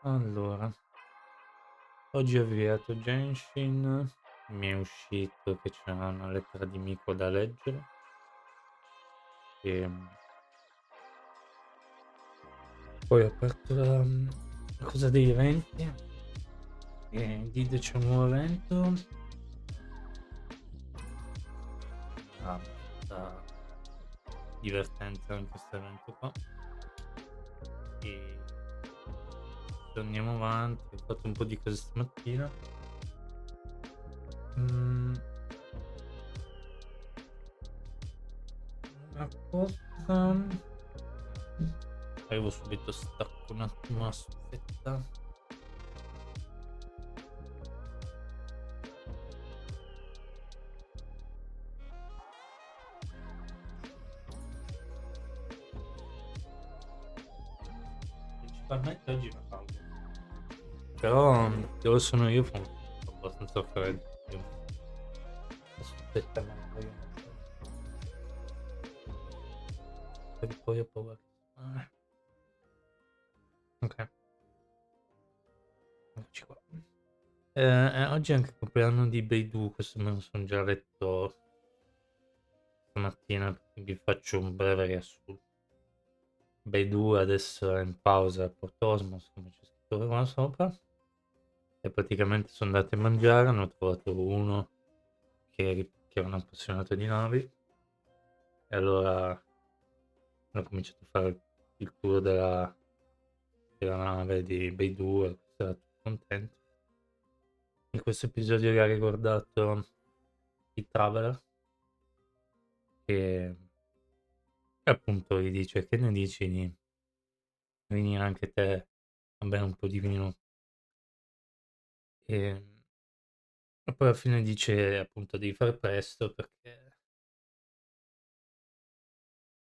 Allora, oggi ho avviato Genshin, mi è uscito che c'era una lettera di Miko da leggere e poi ho aperto la cosa degli eventi e Did c'è un nuovo evento, abbastanza divertente anche questo evento qua e andiamo avanti, ho fatto un po' di cose stamattina. Mm, una cosa... Arrivo subito, stacco un attimo la stufetta. Principalmente oggi mi fa però dove sono io fa abbastanza freddo. Aspetta, ma voglio perché poi ho paura che... Ok, eccoci qua. Oggi è anche il compleanno di Beidou, questo me lo sono già letto stamattina, quindi vi faccio un breve riassunto. Beidou adesso è in pausa a Porto Osmos, come c'è scritto qua sopra, e praticamente sono andati a mangiare, hanno trovato uno che era un appassionato di navi, e allora hanno cominciato a fare il tour della nave di Beidou e era tutto contento. In questo episodio che ha riguardato i Traveler, che appunto gli dice: che ne dici di venire anche te a bere un po' di vino? E, e poi alla fine dice appunto devi fare presto perché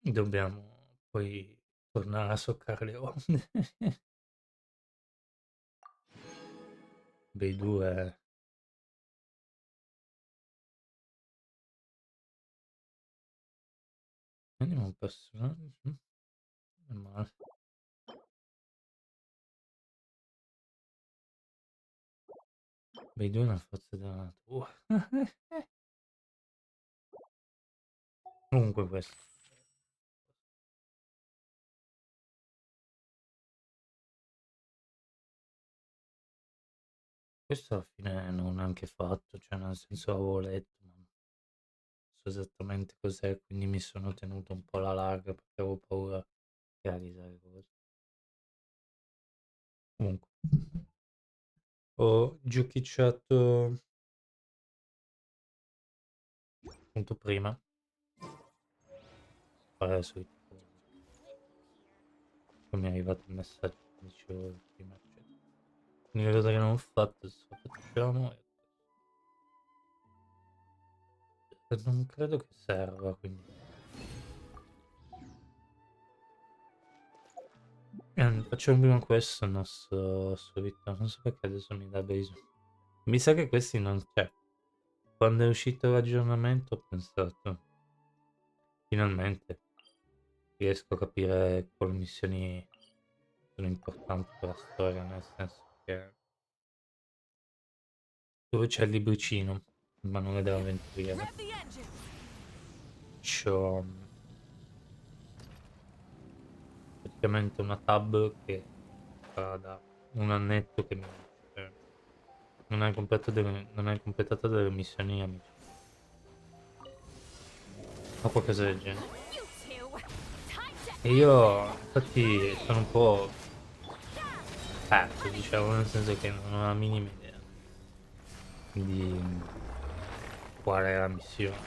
dobbiamo poi tornare a soccare le onde. Beidou è... Andiamo un personaggio. Male. Beidou è una forza della natura. Comunque questo alla fine non è anche fatto, cioè nel senso avevo letto, ma non so esattamente cos'è, quindi mi sono tenuto un po' alla larga perché avevo paura di realizzare cose. Comunque, ho giochicciato appunto prima, fare le solite cose. Poi mi è arrivato il messaggio che dicevo prima, eccetera. L'unica cosa che non ho fatto, adesso facciamo, e non credo che serva, quindi... facciamo prima questo, il nostro solito, non so perché adesso mi dà base. Mi sa che questi non c'è. Quando è uscito l'aggiornamento ho pensato, finalmente riesco a capire quali missioni sono importanti per la storia, nel senso che dove c'è il libricino, il manuale dell'avventuriero, c'ho praticamente una tab che fa da un annetto che mi dice non hai completato delle missioni amici o qualcosa del genere. E io infatti sono un po' perso, diciamo, nel senso che non ho la minima idea di qual è la missione.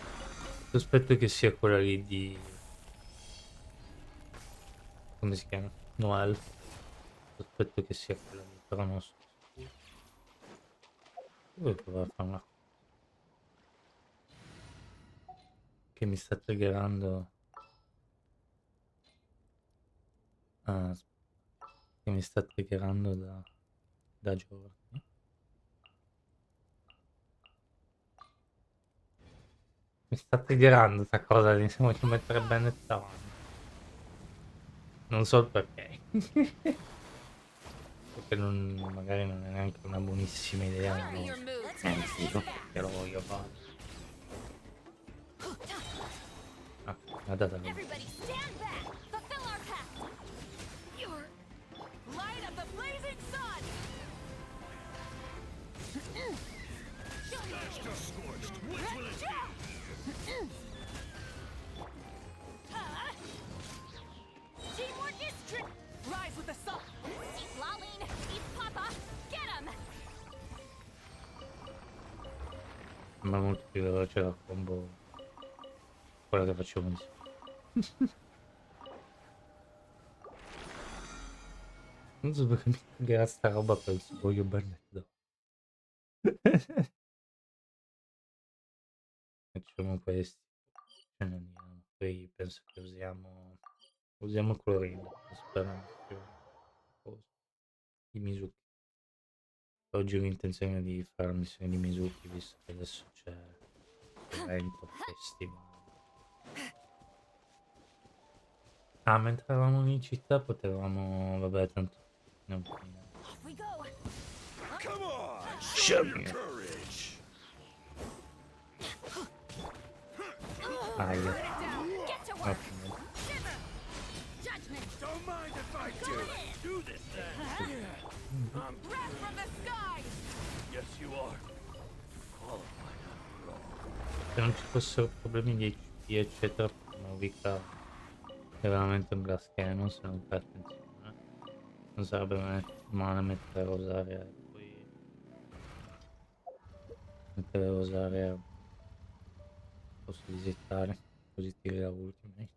Sospetto che sia quella lì di... come si chiama? Noel. Sospetto che sia quella lì, però non sono sicuro. Devo provare a fare una cosa che mi sta triggerando. Ah, che mi sta triggerando da giorni. Mi sta triggerando questa cosa lì, se voglio mettere bene davanti. Non so il perché. Perché magari non è neanche una buonissima idea, non lo so. Sì, Che lo voglio fare. Ah, è data la Everybody stand back! Fulfill our pact! Your light of the blazing sun! Teamwork is rise with the sun! Keep lolling! Eat Papa! Get him! sembra molto più veloce la combo, quella che facevo di solito. Non so perché mi cagherà sta roba, penso voglio bannare. Facciamo questi, ce ne andiamo. Poi penso che usiamo clorino, spero più cosa. Di Mizuki. Oggi ho intenzione di fare la missione di Mizuki, visto che adesso c'è l'evento festival. Ah, mentre eravamo in città potevamo, vabbè, tanto non finire. Off we go! Come on, show Show your me. courage. Aia, Put it down! Get to ho work! finito. Shiver! Judgment! Don't mind if I do. Do this then. Breath from the sky! Yes, you are. Qualified after all. Se non ci fossero problemi di HP eccetera, potremmo ubicare. È veramente un glass cannon se non fai attenzione. Non sarebbe male mettere Rosaria e poi mettere Rosaria posso visitare, così tiri la ultimate.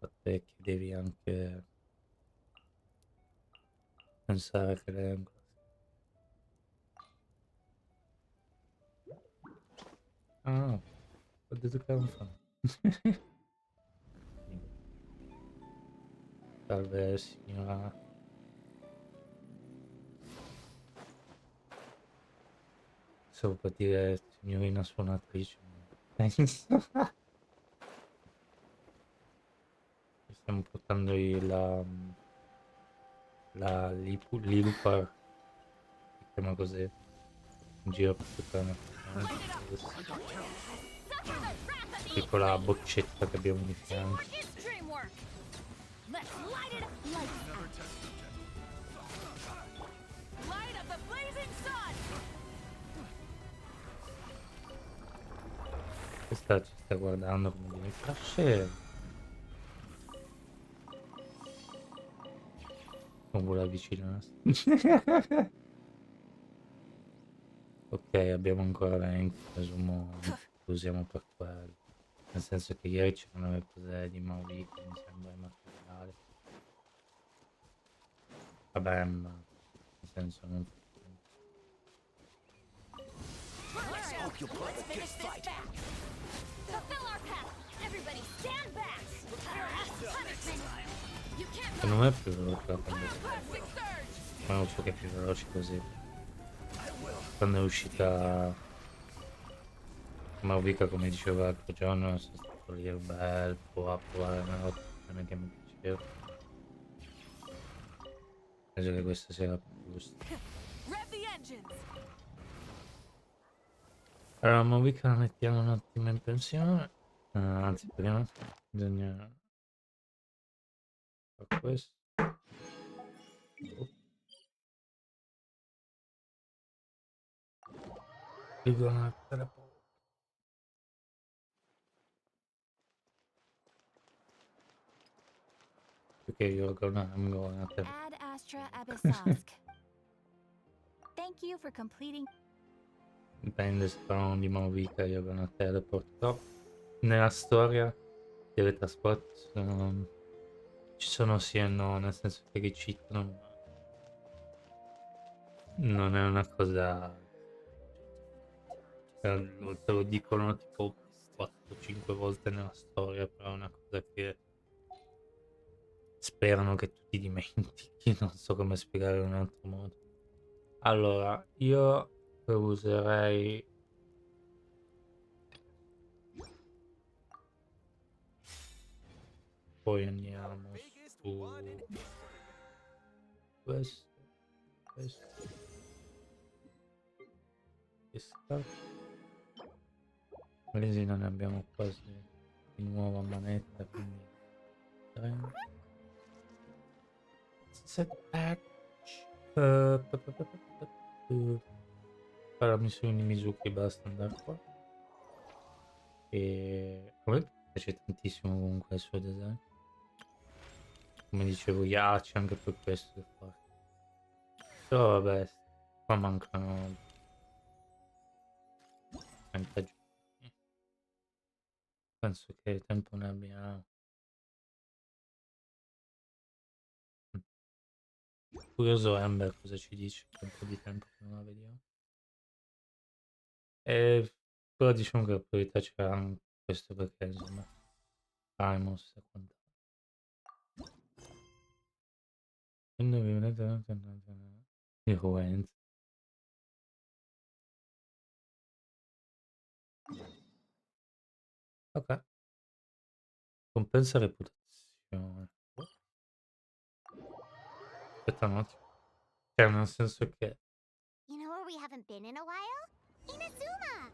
A te che devi anche pensare che lei è un glass. Ah, ho detto che non fa. Salve signora. Stavo per dire signorina suonatrice. Penso. Stiamo portando l'Ilupar, si chiama così, in giro per tutta la nazione. Suffer the wrath of the Piccola boccetta che abbiamo di fianco. Teamwork is dreamwork! Let's light it up! Light of the blazing sun! Questa ci sta guardando come dire, Crasher! Non vuole avvicinarsi. Ok, abbiamo ancora 20, presumo lo usiamo per quello. Nel senso che ieri c'erano le cose di Mavic, mi sembra, i materiali. Vabbè, ma nel senso non fa niente. Let's finish this back! Fulfill our pact! Everybody stand back! Punishment! You can't Secondo me è più veloce la quando Plastic surge! ma non so che è più veloce così. Quando è uscita Mavica, come diceva l'altro giorno, sono stato lì un bel po' a provare una rotazione che mi piaceva. Penso che questa sia la più giusta. Rev the engines! Allora, Mavica la mettiamo un attimo in pensione. Anzi, prima bisogna fare questo. Oh, you're teleport. Okay, I'm gonna teleport. Ad Astra Abyssosk. Thank you for completing. Dipende se parlano di Mavica, you're gonna teleport. Però nella storia i teletrasporti ci sono sì e no, nel senso che li citano, ma non è una cosa, te lo dicono tipo 4-5 volte nella storia, però è una cosa che sperano che tu ti dimentichi, non so come spiegare in un altro modo. Allora, io userei poi andiamo su questo, questo, questa. Resina ne abbiamo quasi di nuova manetta, quindi 3. Set patch. Ora missioni Mizuki, basta andare qua. E a me piace tantissimo comunque il suo design. Come dicevo, Yachi anche per questo è forte. Però vabbè, qua mancano 30 giorni. Penso che tempo ne abbiamo. Curioso Ember cosa ci dice, che è un po' di tempo che non la vediamo. Però diciamo che la priorità c'era anche questo perché insomma Timos e quant'altro. Irruenza. Ok. Compensa reputazione. Aspetta un attimo. Cioè nel senso che You know where we haven't been in a while? Inazuma!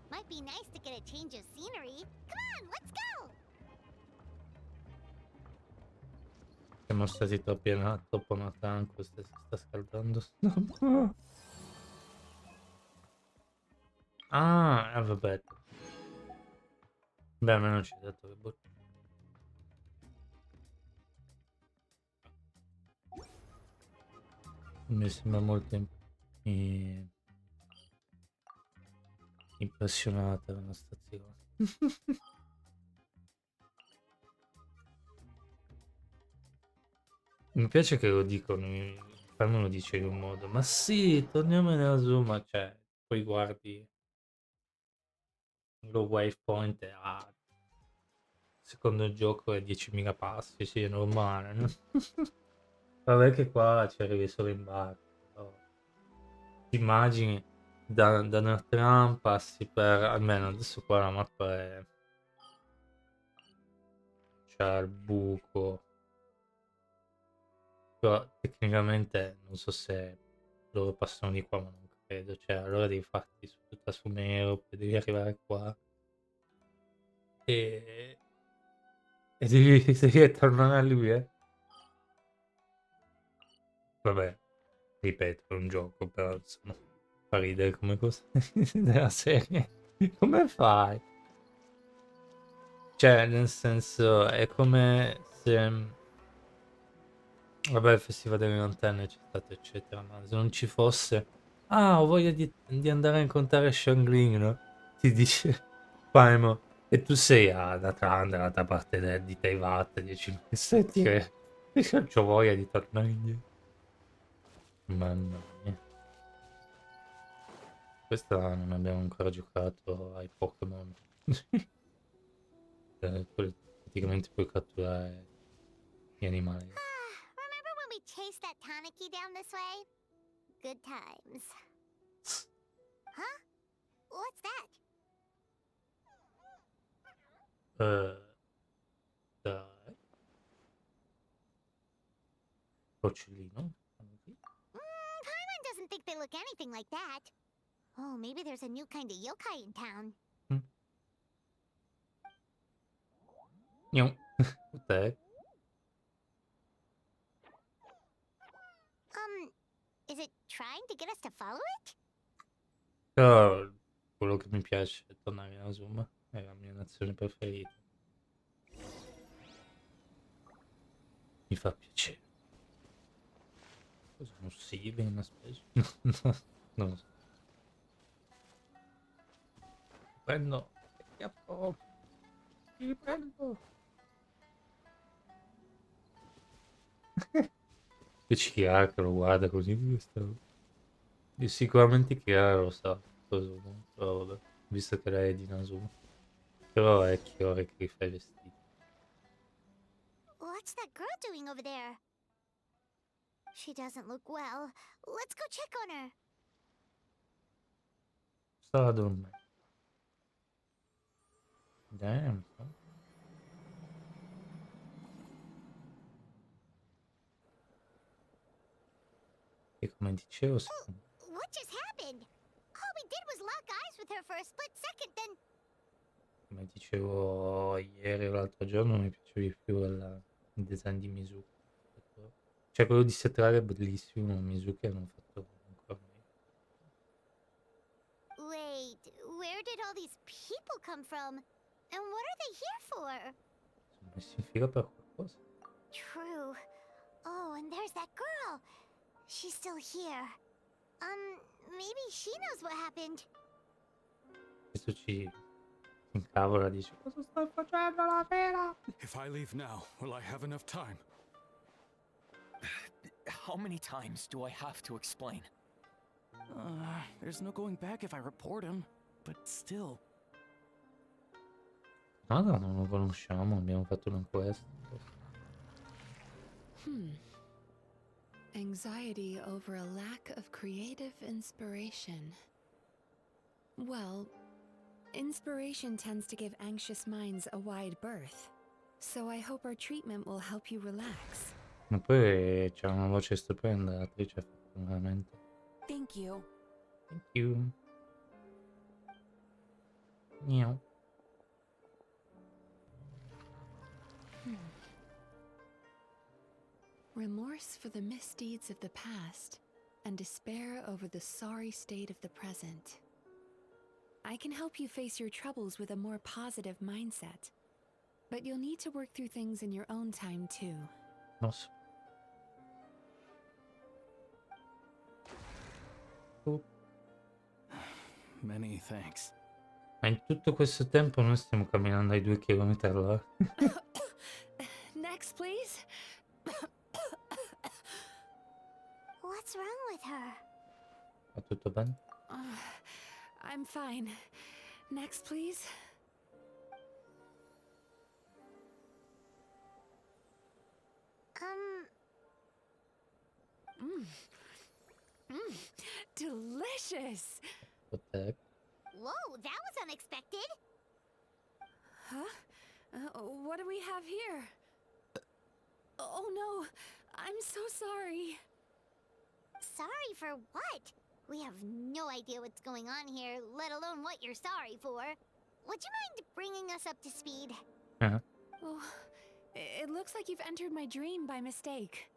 Might be nice to get a change of scenery. Come on, let's go! siamo stati troppo Nathan, questa si sta scaldando. Ah, vabbè. Beh, almeno ci ha detto che mi sembra molto impressionata la stazione. Mi piace che lo dicono, me lo dice in un modo, ma sì, torniamo nella Zuma, cioè, poi guardi lo waypoint e secondo il gioco è 10.000 passi, sì, è normale, no? Vabbè che qua ci arrivi solo in barca, però ti immagini da Natran passi per, almeno adesso qua la mappa c'è il buco, però tecnicamente non so se loro passano di qua, ma non credo, cioè allora devi farti su tutta su Nero, poi devi arrivare qua e, devi tornare a lui, eh. Vabbè, ripeto, è un gioco, però insomma, fa ridere come cosa della serie. Come fai? Cioè, nel senso, è come se... Vabbè, il Festival delle Lanterne c'è stato, eccetera, ma se non ci fosse... Ah, ho voglia di andare a incontrare Shangling, no? Ti dice Paimon. E tu sei ad Atlanta, dall'altra parte di Teyvat, dici, senti che c'ho voglia di tornare indietro. Mamma mia. Questa non abbiamo ancora giocato ai Pokémon. Praticamente puoi catturare gli animali. Remember when we chased that Tanuki down this way? Good times. Huh? What's that? Dai, porcellino. Paimon doesn't think they look anything like that. Oh, maybe there's a new kind of yokai in town. Mm. Gnu. Cos'è? Is it trying to get us to follow it? Però quello che mi piace è tornare in Asuma, è la mia nazione preferita. Mi fa piacere. Cosa non si una specie? Non lo so. Prendo. Ti prendo. E Chiara che lo guarda così. Sicuramente Chiara lo sa. Però vabbè, visto che lei è di Nasuma. Però è Chiara che rifà i vestiti. What's that girl doing over there? She doesn't look well. Let's go check on her. Stava dormendo. Damn. E come dicevo, What just happened? All we did was lock eyes with her for a split second, then... come dicevo ieri o l'altro giorno, mi piace di più il design di Mizuki. Cioè quello di Setrare è bellissimo, ma Mizuki hanno fatto ancora meglio. Wait, where did all these people come from? And what are they here for? Sono messi in fila per qualcosa. True. Oh, and there's that girl. She's still here. Maybe she knows what happened. Questo ci incavola, dice cosa stai facendo la sera? If I leave now, will I have enough time? How many times do I have to explain? There's no going back if I report him, but still. No, non lo conosciamo, abbiamo fatto una quest. Anxiety over a lack of creative inspiration. Well, inspiration tends to give anxious minds a wide berth, so I hope our treatment will help you relax. Ma poi c'ha una voce stupenda, l'attrice ha fatto veramente. Thank you. Thank you. Miau. Remorse for the misdeeds of the past, and despair over the sorry state of the present. I can help you face your troubles with a more positive mindset, but you'll need to work through things in your own time too. Non so. Oh, Many thanks. ma in tutto questo tempo noi stiamo camminando ai 2 chilometri all'ora. Next, please. What's wrong with her? Va tutto bene? I'm fine. Next, please. Delicious. What the heck? Whoa, that was unexpected. Huh? What do we have here? Oh no, I'm so sorry. Sorry for what? We have no idea what's going on here, let alone what you're sorry for. Would you mind bringing us up to speed? Uh-huh. Oh, it looks like you've entered my dream by mistake.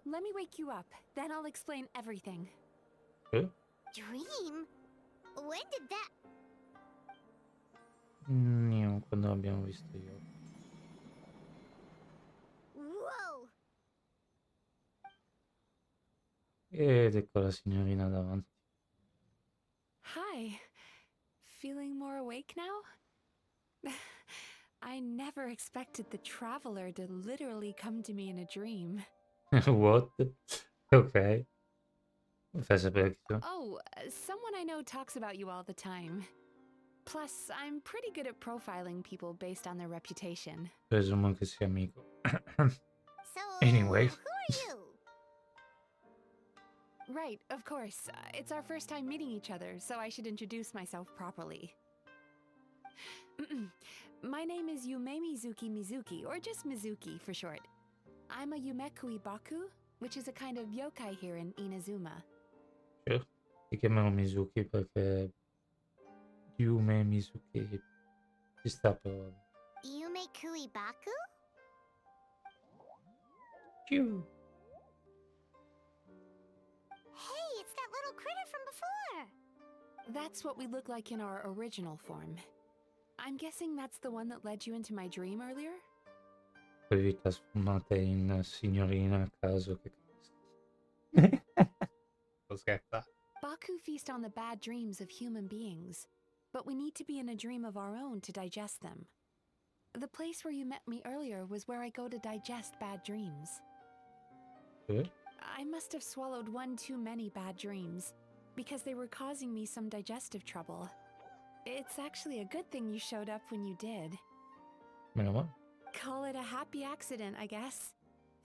Let me wake you up, then I'll explain everything. Dream? When did that... Quando l'abbiamo visto io. Whoa! Ed ecco la signorina davanti. Hi. Feeling more awake now? I never expected the traveler to literally come to me in a dream. What? Ok. Mi fai sapere chi sono. Oh, someone I know talks about you all the time. Plus, I'm pretty good at profiling people based on their reputation. Presumo che sia amico. So, Anyway. who are you? Right, of course. It's our first time meeting each other, so I should introduce myself properly. My name is Yume Mizuki, or just Mizuki for short. I'm a Yumekui Baku, which is a kind of yokai here in Inazuma. Sure. Ti chiamano Mizuki perché Yume Mizuki ci sta però. Yume Kuibaku? Piu. Hey, it's that little critter from before! That's what we look like in our original form. I'm guessing that's the one that led you into my dream earlier? Poi vi trasformate in signorina a caso che Sto scherzando. Baku feast on the bad dreams of human beings, but we need to be in a dream of our own to digest them. The place where you met me earlier was where I go to digest bad dreams. I must have swallowed one too many bad dreams, because they were causing me some digestive trouble. It's actually a good thing you showed up when you did. Meno male. Call it a happy accident, I guess.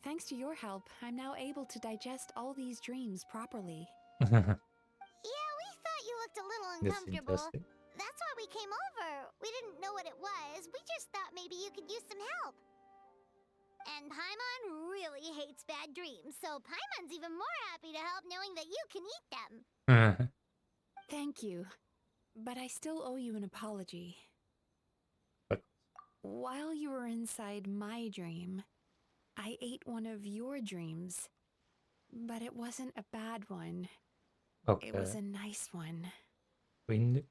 Thanks to your help, I'm now able to digest all these dreams properly. Yeah, we thought you looked a little That's uncomfortable. interesting. That's why we came over. We didn't know what it was. We just thought maybe you could use some help. And Paimon really hates bad dreams, so Paimon's even more happy to help knowing that you can eat them. Thank you, but I still owe you an apology. While you were inside my dream, I ate one of your dreams, but it wasn't a bad one. It was Ok, a nice one. quindi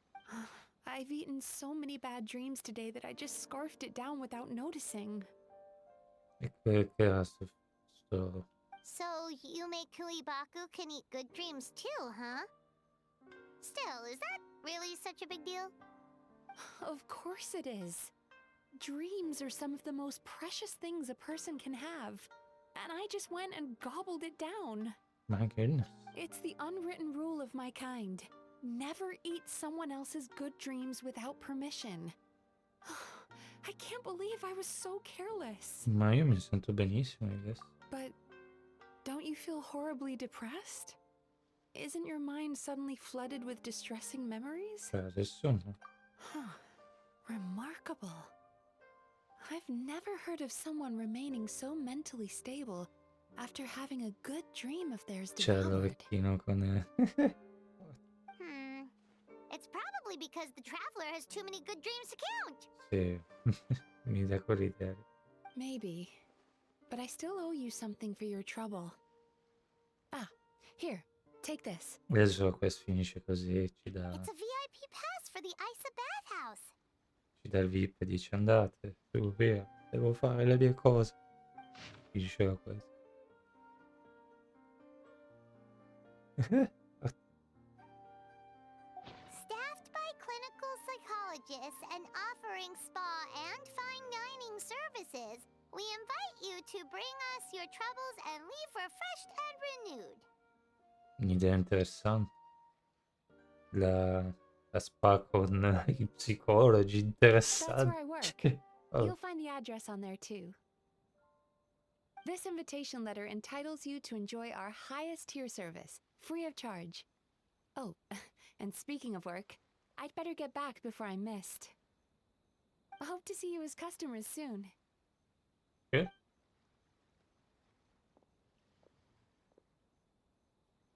I've eaten so many bad dreams today that I just scarfed it down without noticing. e che era sto So Yume Kuibaku can eat good dreams too, huh? Still, is that really such a big deal? Of course it is. Dreams are some of the most precious things a person can have. And I just went and gobbled it down. My goodness. It's the unwritten rule of my kind. Never eat someone else's good dreams without permission. I can't believe I was so careless. Ma io mi sento benissimo adesso. But don't you feel horribly depressed? Isn't your mind suddenly flooded with distressing memories? Cioè, adesso no. Huh. Remarkable. I've never heard of someone remaining so mentally stable after having a good dream of theirs C'è devoured. l'orecchino con... It's probably because the traveler has too many good dreams to count. Sì, mi dà quell'idea. Maybe. But I still owe you something for your trouble. Ah, here, take this. Adesso questo finisce così, ci dà It's a VIP pass for the ITA bathhouse. il VIP e dice andate, su, via, devo fare le mie cose. Diceva questo. Staffed by clinical psychologists and offering spa and fine dining services, we invite you to bring us your troubles and leave refreshed and renewed. Un'idea interessante. La spa con i psicologi That's where I interessanti. work. Oh, You'll find the address on there too. This invitation letter entitles you to enjoy our highest tier service, free of charge. Oh, and speaking of work, I'd better get back before I'm missed. I hope to see you as customers soon. che?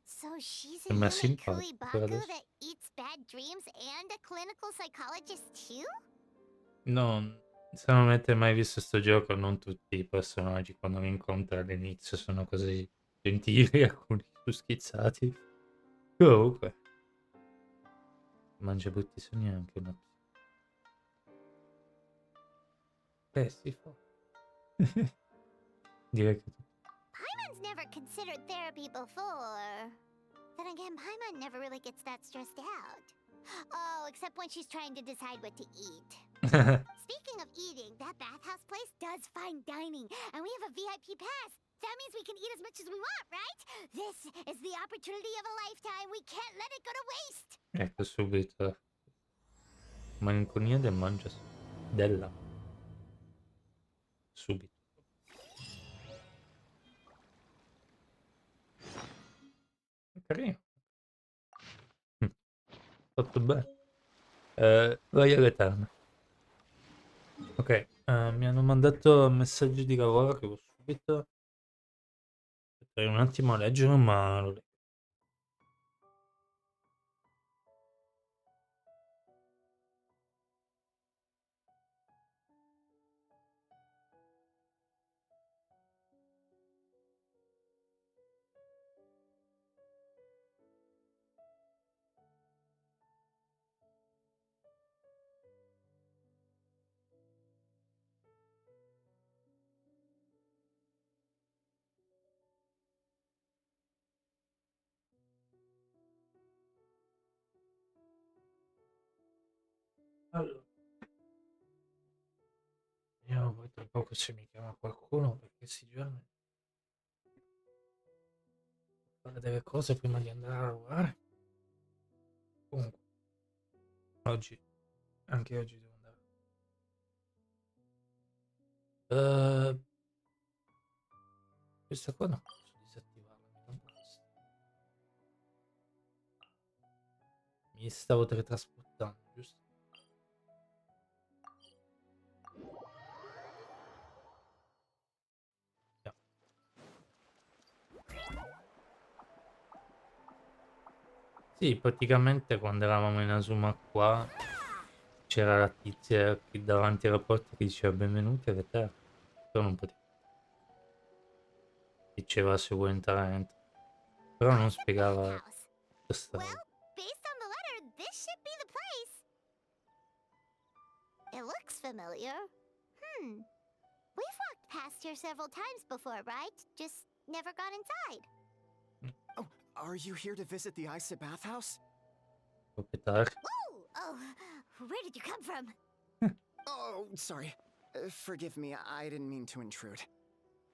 So she's a Sembra Yume simpatico per Kuibaku adesso. that eats bad dreams and a clinical psychologist too? No, se non avete mai visto sto gioco, non tutti i personaggi quando li incontri all'inizio sono così gentili, alcuni più schizzati. Comunque, mangia butti sogni anche una... si fa. Direi che... Paimon's never considered therapy before. Then again, Paimon never really gets that stressed out. Oh, except when she's trying to decide what to eat. Speaking of eating, that bathhouse place does fine dining, and we have a VIP pass. That means we can eat as much as we want, right? This is the opportunity of a lifetime. We can't let it go to waste. Ecco subito. Malinconia del mangia della. Subito. Carino. Fatto bene. Vai alle terme. Ok, mi hanno mandato messaggi di lavoro che ho subito. Potrei un attimo leggerlo, ma lo leggo. Allora, vediamo poi tra poco se mi chiama qualcuno perché questi giorni devo fare delle cose prima di andare a lavorare. Comunque, oggi, anche oggi devo andare. Questa qua non posso disattivarla, non basta. Mi stavo teletrasportando, giusto? Sì, praticamente quando eravamo in Asuma qua c'era la tizia qui davanti alla porta che diceva benvenuti a te, però non poteva, diceva se vuoi entrare entra, però non Where's the spiegava bathhouse? questa Well, roba. based on the letter, this should be the place. It looks familiar. We've walked past here several times before, right? Just never got inside. Oh, are you here to visit the ITA bathhouse? Proprietario. Whoa! Oh, where did you come from? Oh, sorry. Forgive me, I didn't mean to intrude.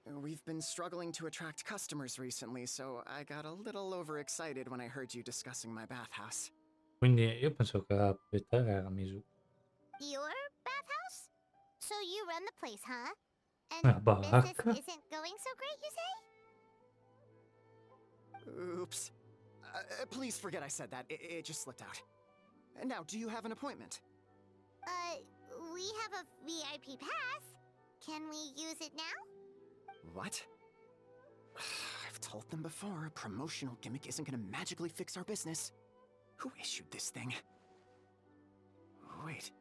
We've been struggling to attract customers recently, so I got a little overexcited when I heard you discussing my bathhouse. Quindi io penso che la proprietaria era Mizuki. Your bathhouse? So you run the place, huh? La And business baracca? isn't going so great, you say? Oops. Please forget I said that. It just slipped out. Now, do you have an appointment? We have a VIP pass. Can we use it now? What? I've told them before, a promotional gimmick isn't gonna magically fix our business. Who issued this thing? Wait,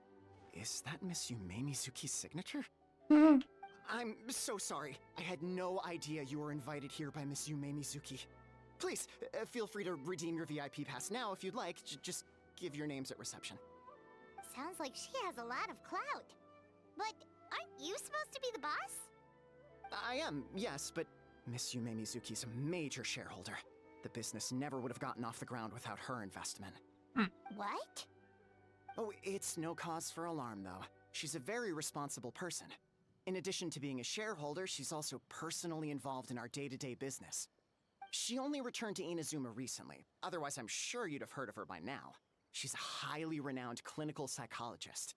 is that Miss Yume Mizuki's signature? I'm so sorry. I had no idea you were invited here by Miss Yume Mizuki. Please, feel free to redeem your VIP pass now if you'd like. Just give your names at reception. Sounds like she has a lot of clout. But aren't you supposed to be the boss? I am, yes, but Miss Yume Mizuki's a major shareholder. The business never would have gotten off the ground without her investment. What? Oh, it's no cause for alarm, though. She's a very responsible person. In addition to being a shareholder, she's also personally involved in our day-to-day business. She only returned to Inazuma recently, otherwise I'm sure you'd have heard of her by now. She's a highly renowned clinical psychologist.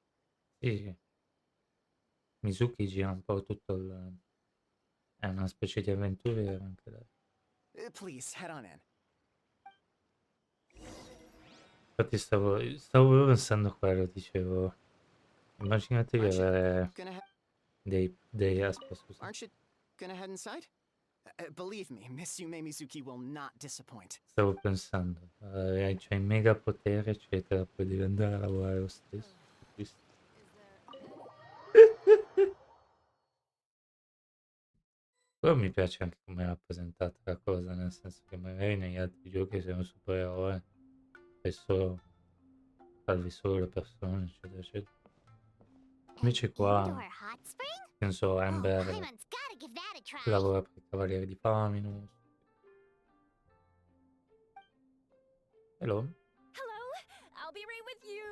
Sì, Mizuki gira un po' tutto il... è una specie di avventuriera anche lei. Please, head on in. Infatti stavo proprio pensando a quello, dicevo, immaginate di Aren't you avere gonna aspetta, scusa. Aren't you gonna head inside? Believe me, Miss Yume Mizuki will not disappoint. Stavo pensando, c'hai mega potere, eccetera, puoi diventare a lavorare lo stesso. Cristo. Però mi piace anche come è rappresentata la cosa, nel senso che magari negli altri giochi sei un supereroe, fai solo, salvi solo le persone, eccetera, eccetera. Invece qua, Indoor hot spring? penso Oh, Amber Paimon's gotta give that a try. lavora per i Cavalieri di Paminus. Hello? Hello, I'll be right with you.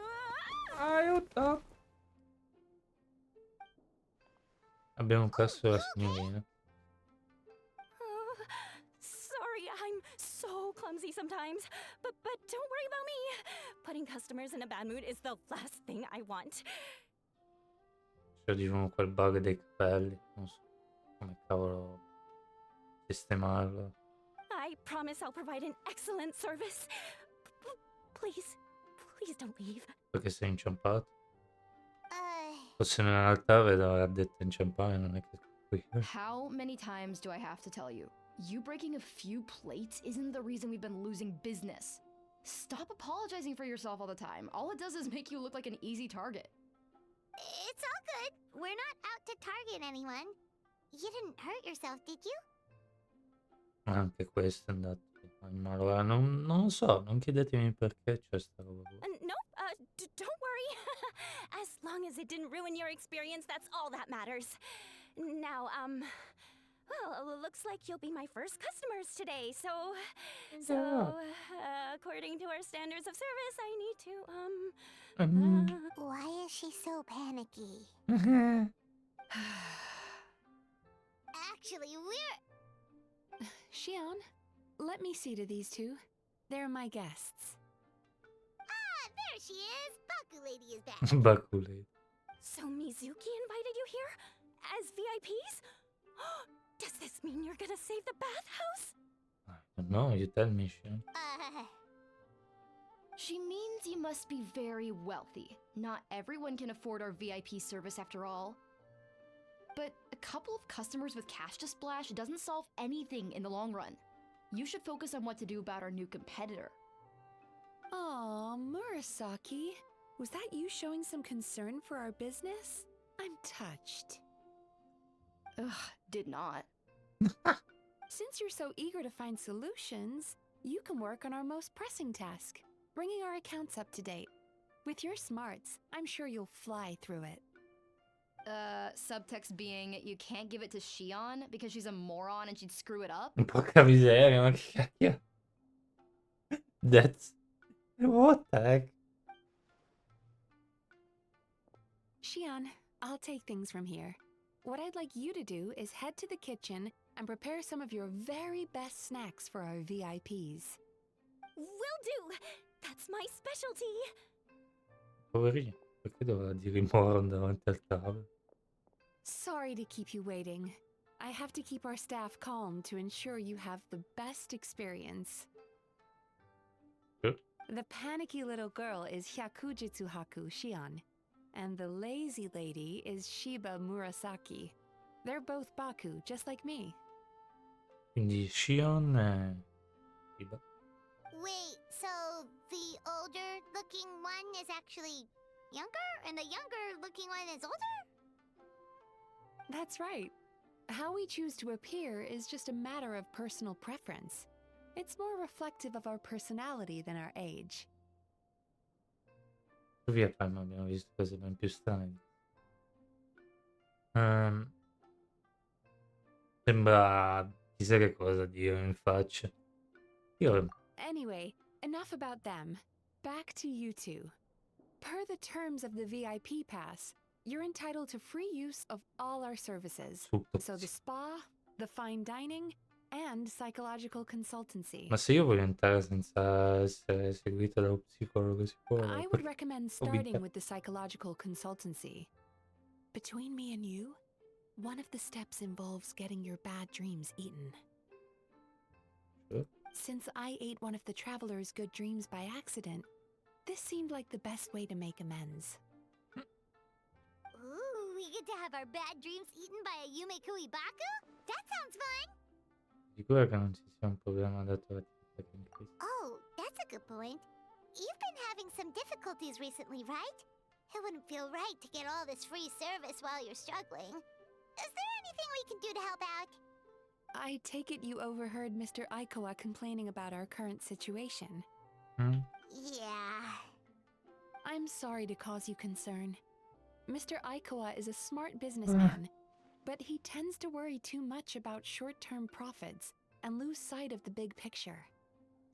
Aiuto! Abbiamo perso la signorina. Oh, sorry, I'm so clumsy sometimes. But don't worry about me. Putting customers in a bad mood is the last thing I want. Cioè, diciamo quel bug dei capelli, non so come cavolo sistemarlo. I promise I'll provide an excellent service. Please, please don't leave. Perché sei inciampato? Uh, Forse in realtà vedo la detta inciampare, non è che qui. How many times do I have to tell you? You breaking a few plates isn't the reason we've been losing business. Stop apologizing for yourself all the time. All it does is make you look like an easy target. it's all good. We're not out to target anyone. You didn't hurt yourself, did you? Anche questo è andato in malora. Non lo so, non chiedetemi perché c'è sta roba qua. Nope, don't worry. As long as it didn't ruin your experience, that's all that matters. Now, well, looks like you'll be my first customers today, so, according to our standards of service, I need to, Why is she so panicky? Actually, we're... Shion, let me see to these two. They're my guests. Ah, there she is! Baku Lady is back. Bakulei. So Mizuki invited you here? As VIPs? Does this mean you're gonna save the bathhouse? I don't know, you tell me, Shion. She means you must be very wealthy. Not everyone can afford our VIP service after all. But a couple of customers with cash to splash doesn't solve anything in the long run. You should focus on what to do about our new competitor. Aw, Murasaki. Was that you showing some concern for our business? I'm touched. Ugh, did not. Since you're so eager to find solutions, you can work on our most pressing task, bringing our accounts up to date. With your smarts, I'm sure you'll fly through it. Subtext being you can't give it to Shion because she's a moron and she'd screw it up? Porca miseria, ma che cacchio. That's... What the heck? Shion, I'll take things from here. What I'd like you to do is head to the kitchen and prepare some of your very best snacks for our VIPs. Will do! That's my specialty! Poverino, perché doveva dire i moron davanti al tavolo? Sorry to keep you waiting. I have to keep our staff calm to ensure you have the best experience. Sure. The panicky little girl is Hyakujitsu Haku Shion, and the lazy lady is Shiba Murasaki. They're both Baku, just like me. Quindi Shion e... Iba. Wait, so the older looking one is actually younger, and the younger looking one is older? That's right. How we choose to appear is just a matter of personal preference. It's more reflective of our personality than our age. Via Palma abbiamo visto cose ben più strane. Sembra chissà che cosa dire in faccia. Io... Anyway, enough about them. Back to you two. Per the terms of the VIP pass, you're entitled to free use of all our services. Tutto So the così. spa, the fine dining, and psychological consultancy. Ma se io voglio entrare senza essere seguito da un psicologo, si può? I would recommend Ho vinto. starting with the psychological consultancy. Between me and you, one of the steps involves getting your bad dreams eaten. Sure. Since I ate one of the traveler's good dreams by accident, this seemed like the best way to make amends. Ooh, we get to have our bad dreams eaten by a Yume Baku? That sounds fun! Sicuro che non ci sia un problema dato l'attività che in crisi. Oh, that's a good point. You've been having some difficulties recently, right? It wouldn't feel right to get all this free service while you're struggling. Is there anything we can do to help out? I take it you overheard Mr. Aikawa complaining about our current situation. Mm? Yeah. I'm sorry to cause you concern. Mr. Aikawa is a smart businessman, but he tends to worry too much about short-term profits and lose sight of the big picture.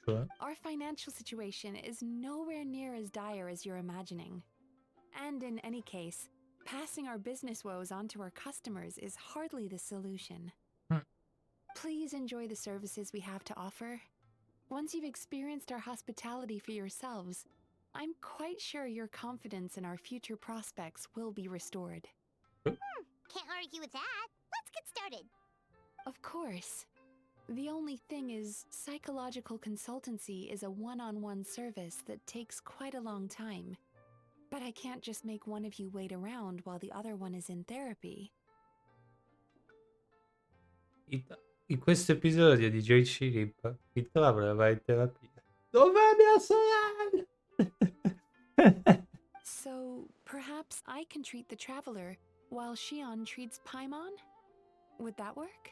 Cioè? Our financial situation is nowhere near as dire as you're imagining. And in any case, passing our business woes on to our customers is hardly the solution. Mm. Please enjoy the services we have to offer. Once you've experienced our hospitality for yourselves, I'm quite sure your confidence in our future prospects will be restored. Can't argue with that. Let's get started. Of course. The only thing is, psychological consultancy is a one-on-one service that takes quite a long time. But I can't just make one of you wait around while the other one is in therapy. In questo episodio di Joy Chirip, Ita va in terapia. Dov'è mia sorella? So, perhaps I can treat the traveler while Shion treats Paimon? Would that work?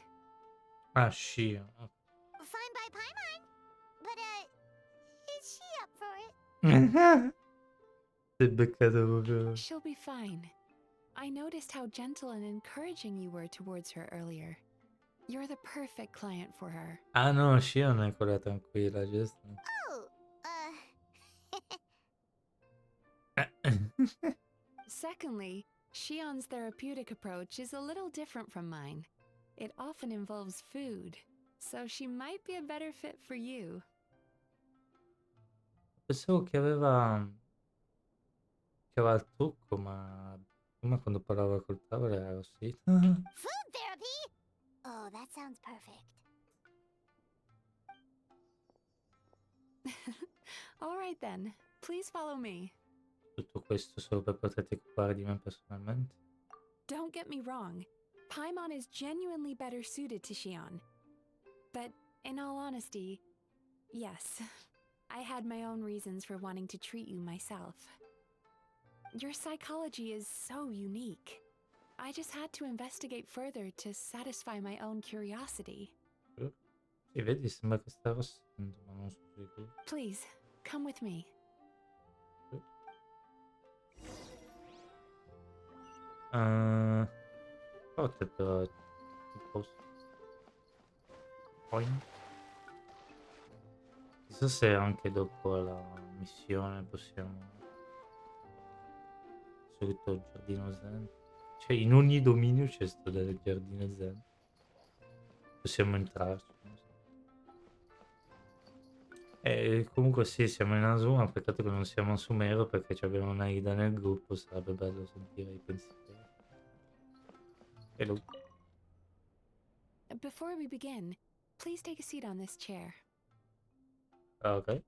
Ah, Shion. Fine by Paimon. But, is she up for it? Sei beccato proprio. She'll be fine. I noticed how gentle and encouraging you were towards her earlier. You're the perfect client for her. Ah no, Shion è quella tranquilla, giusto? Oh, Secondly, Shion's therapeutic approach is a little different from mine. It often involves food, so she might be a better fit for you. Pensavo che aveva il trucco, ma prima quando parlava col tavolo era così. food therapy? Oh, that sounds perfect. All right then, please follow me. Tutto questo solo per poterti occupare di me personalmente? Don't get me wrong, Paimon is genuinely better suited to Shion. But in all honesty, yes, I had my own reasons for wanting to treat you myself. Your psychology is so unique. I just had to investigate further to satisfy my own curiosity. Sì, vedi, sembra che sta arrossendo, ma non sono sicuro. Please, come with me. Forte però il posto. Poi chissà se anche dopo la missione possiamo solito giardino zen. Cioè in ogni dominio c'è sto del giardino zen. Possiamo entrarci, non so. Comunque sì, siamo in Asuma, peccato che non siamo a Sumero perché abbiamo una Ida nel gruppo, sarebbe bello sentire i pensieri. Hello. Before we begin, please take a seat on this chair. Ah, ok.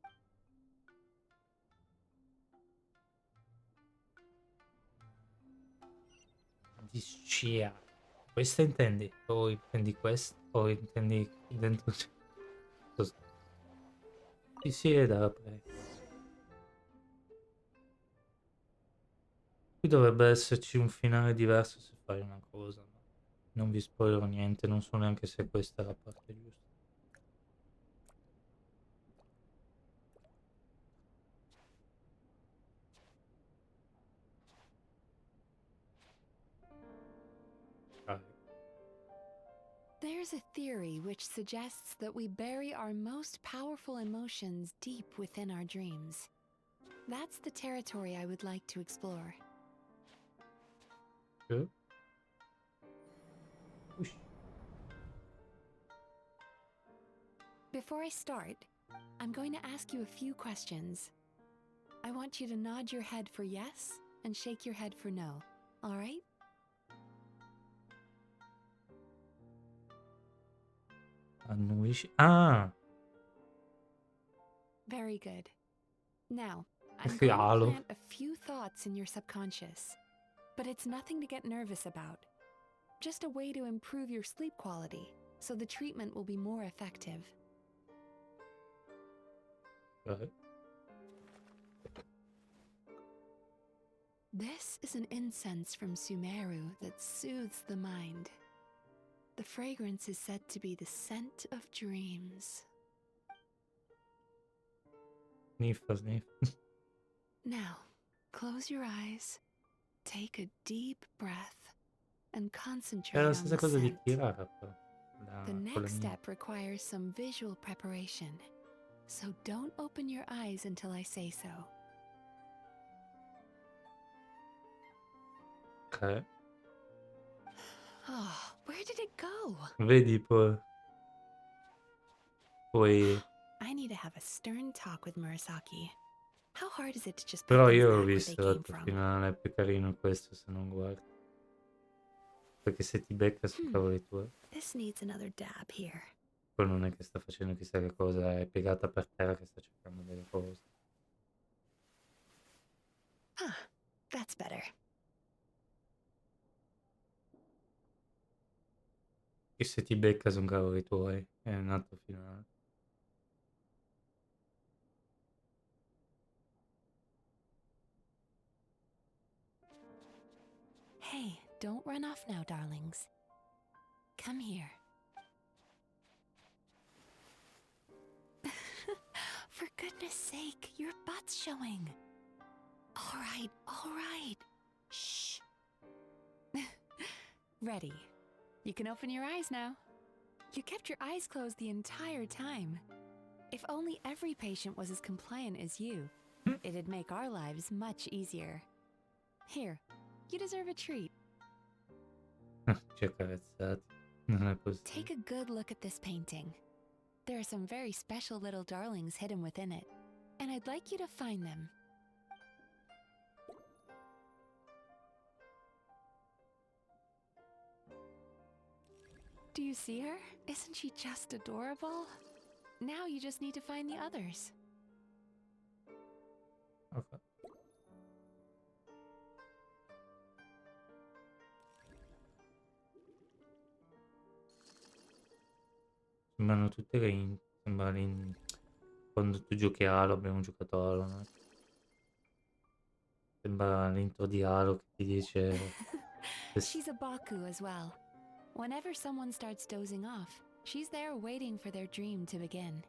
Discia. Questa intendi? O intendi questo? O intendi dentro? Sì, sì, è da aprire. Qui dovrebbe esserci un finale diverso se fai una cosa, ma non vi spoilerò niente, non so neanche se questa è la parte giusta. Ah, There's a theory which suggests that we bury our most powerful emotions deep within our dreams. That's the territory I would like to explore. sì. Ush. Before I start, I'm going to ask you a few questions. I want you to nod your head for yes and shake your head for no, all right? Annuisci. Ah! Very good. Now, I'm going to Halo. plant a few thoughts in your subconscious, but it's nothing to get nervous about. Just a way to improve your sleep quality, so the treatment will be more effective. Ok. This is an incense from Sumeru that soothes the mind. The fragrance is said to be the scent of dreams. Sniffa, sniffa. Now, close your eyes, take a deep breath, and È concentrate la on stessa the cosa di scent. Kirara, però. The Con la next mia. step requires some visual preparation, so don't open your eyes until I say so. Ok. Oh, where did it go? Vedi poi. I need to have a stern talk with Murasaki. How hard is it to just put Però things io ho back where they visto came l'altro from? finale, è più carino questo se non guardi. Perché se ti becca sono cavoli tuoi. This needs another dab here. Poi non è che sta facendo chissà che cosa, è piegata per terra che sta cercando delle cose. Ah, that's better. E se ti becca sono cavoli tuoi, è un altro finale. Hey, don't run off now, darlings. Come here. For goodness sake, your butt's showing. All right. Shh. Ready. You can open your eyes now. You kept your eyes closed the entire time. If only every patient was as compliant as you, it'd make our lives much easier. Here, you deserve a treat. Ci ha carezzati, non è possibile. Take a good look at this painting. There are some very special little darlings hidden within it, and I'd like you to find them. Do you see her? Isn't she just adorable? Now you just need to find the others. Ok. Sembrano tutte le sembra quando tu giochi a Halo, abbiamo giocato a Halo, no? Sembra l'intro di Halo che ti dice... She's a Baku as well. Whenever someone starts dozing off, she's there waiting for their dream to begin.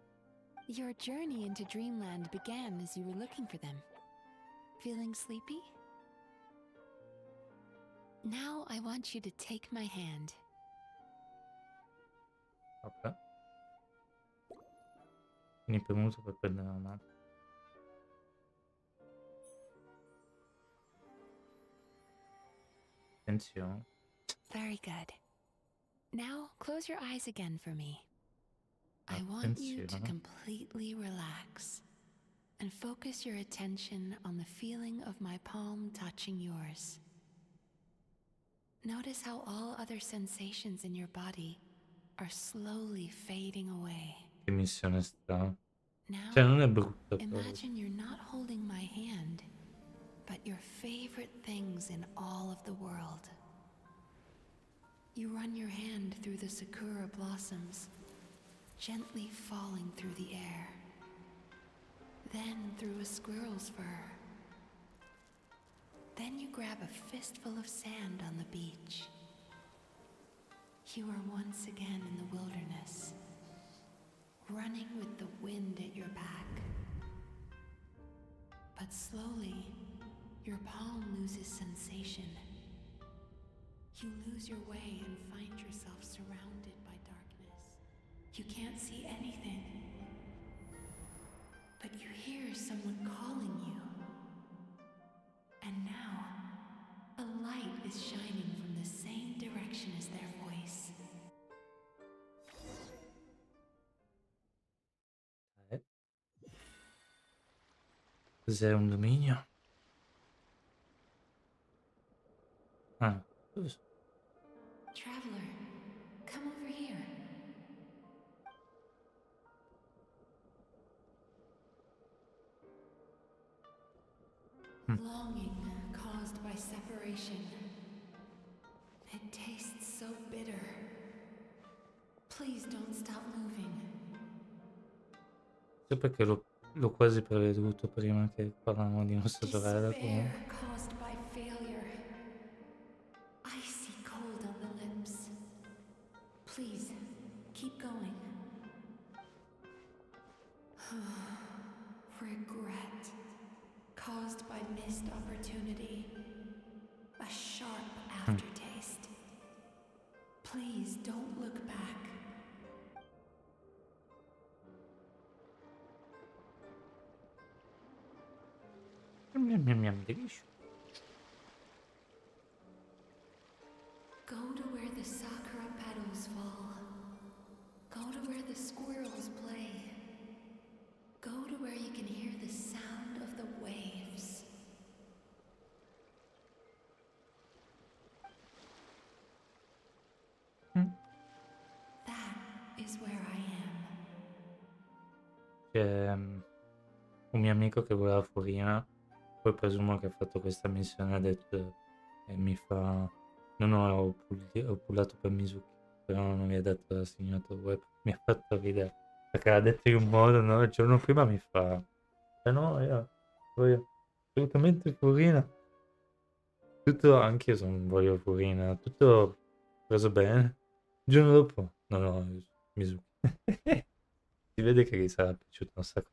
Your journey into Dreamland began as you were looking for them. Feeling sleepy? Now I want you to take my hand. Ok. Quindi premuto per prendere la mano. Attenzione. Very good. Now close your eyes again for me. I want you to Attenzione. completely relax and focus your attention on the feeling of my palm touching yours. Notice how all other sensations in your body are slowly fading away. Che missione strana. Now, Cioè, non è brutta però. imagine you're not holding my hand, but your favorite things in all of the world. You run your hand through the sakura blossoms, gently falling through the air. Then through a squirrel's fur. Then you grab a fistful of sand on the beach. You are once again in the wilderness, running with the wind at your back. But slowly, your palm loses sensation. You lose your way and find yourself surrounded by darkness. You can't see anything, but you hear someone calling you. And now, a light is shining from the same direction as their voice. Cos'è un dominio? Ah, dove sono? Traveler, come over here. Longing caused by separation. It tastes so bitter. Please don't stop moving. Sì, perché l'ho quasi preveduto prima che parlavamo di nostra sorella comunque. Despair caused by failure. Icy cold on the lips. Please, keep going. Regret caused by missed opportunity. A sharp aftertaste. Please don't look back. Deliscio. Go to where the sakura petals fall. Go to where the squirrels play. Go to where you can hear the sound of the waves. That is where I am. C'è un mio amico che voleva Furina, poi presumo che ha fatto questa missione, ha detto e mi fa... ho pullato per Mizuki, però non mi ha dato la signatura web, mi ha fatto ridere, perché l'ha detto in un modo, no? Il giorno prima mi fa... no, io voglio assolutamente Furina. Tutto, anche io voglio Furina, tutto preso bene. Il giorno dopo, no, Mizuki. Si vede che gli sarà piaciuta un sacco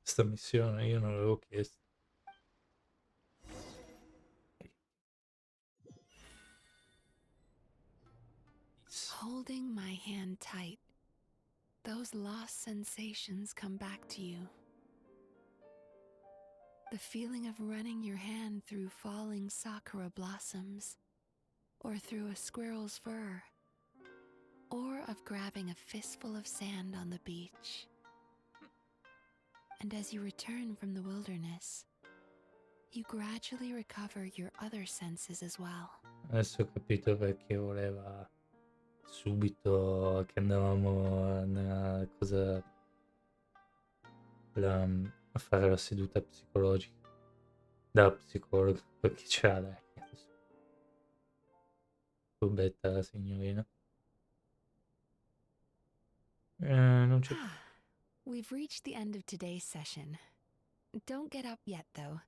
questa missione, io non l'avevo chiesto. Holding my hand tight, those lost sensations come back to you. The feeling of running your hand through falling sakura blossoms, or through a squirrel's fur, or of grabbing a fistful of sand on the beach. And as you return from the wilderness, you gradually recover your other senses as well. Adesso ho capito perché voleva subito che andavamo nella cosa a fare la seduta psicologica da psicologo, perché c'era lei. Furbetta la signorina. Non c'è. We've reached the end of today's session. Don't get up yet, though.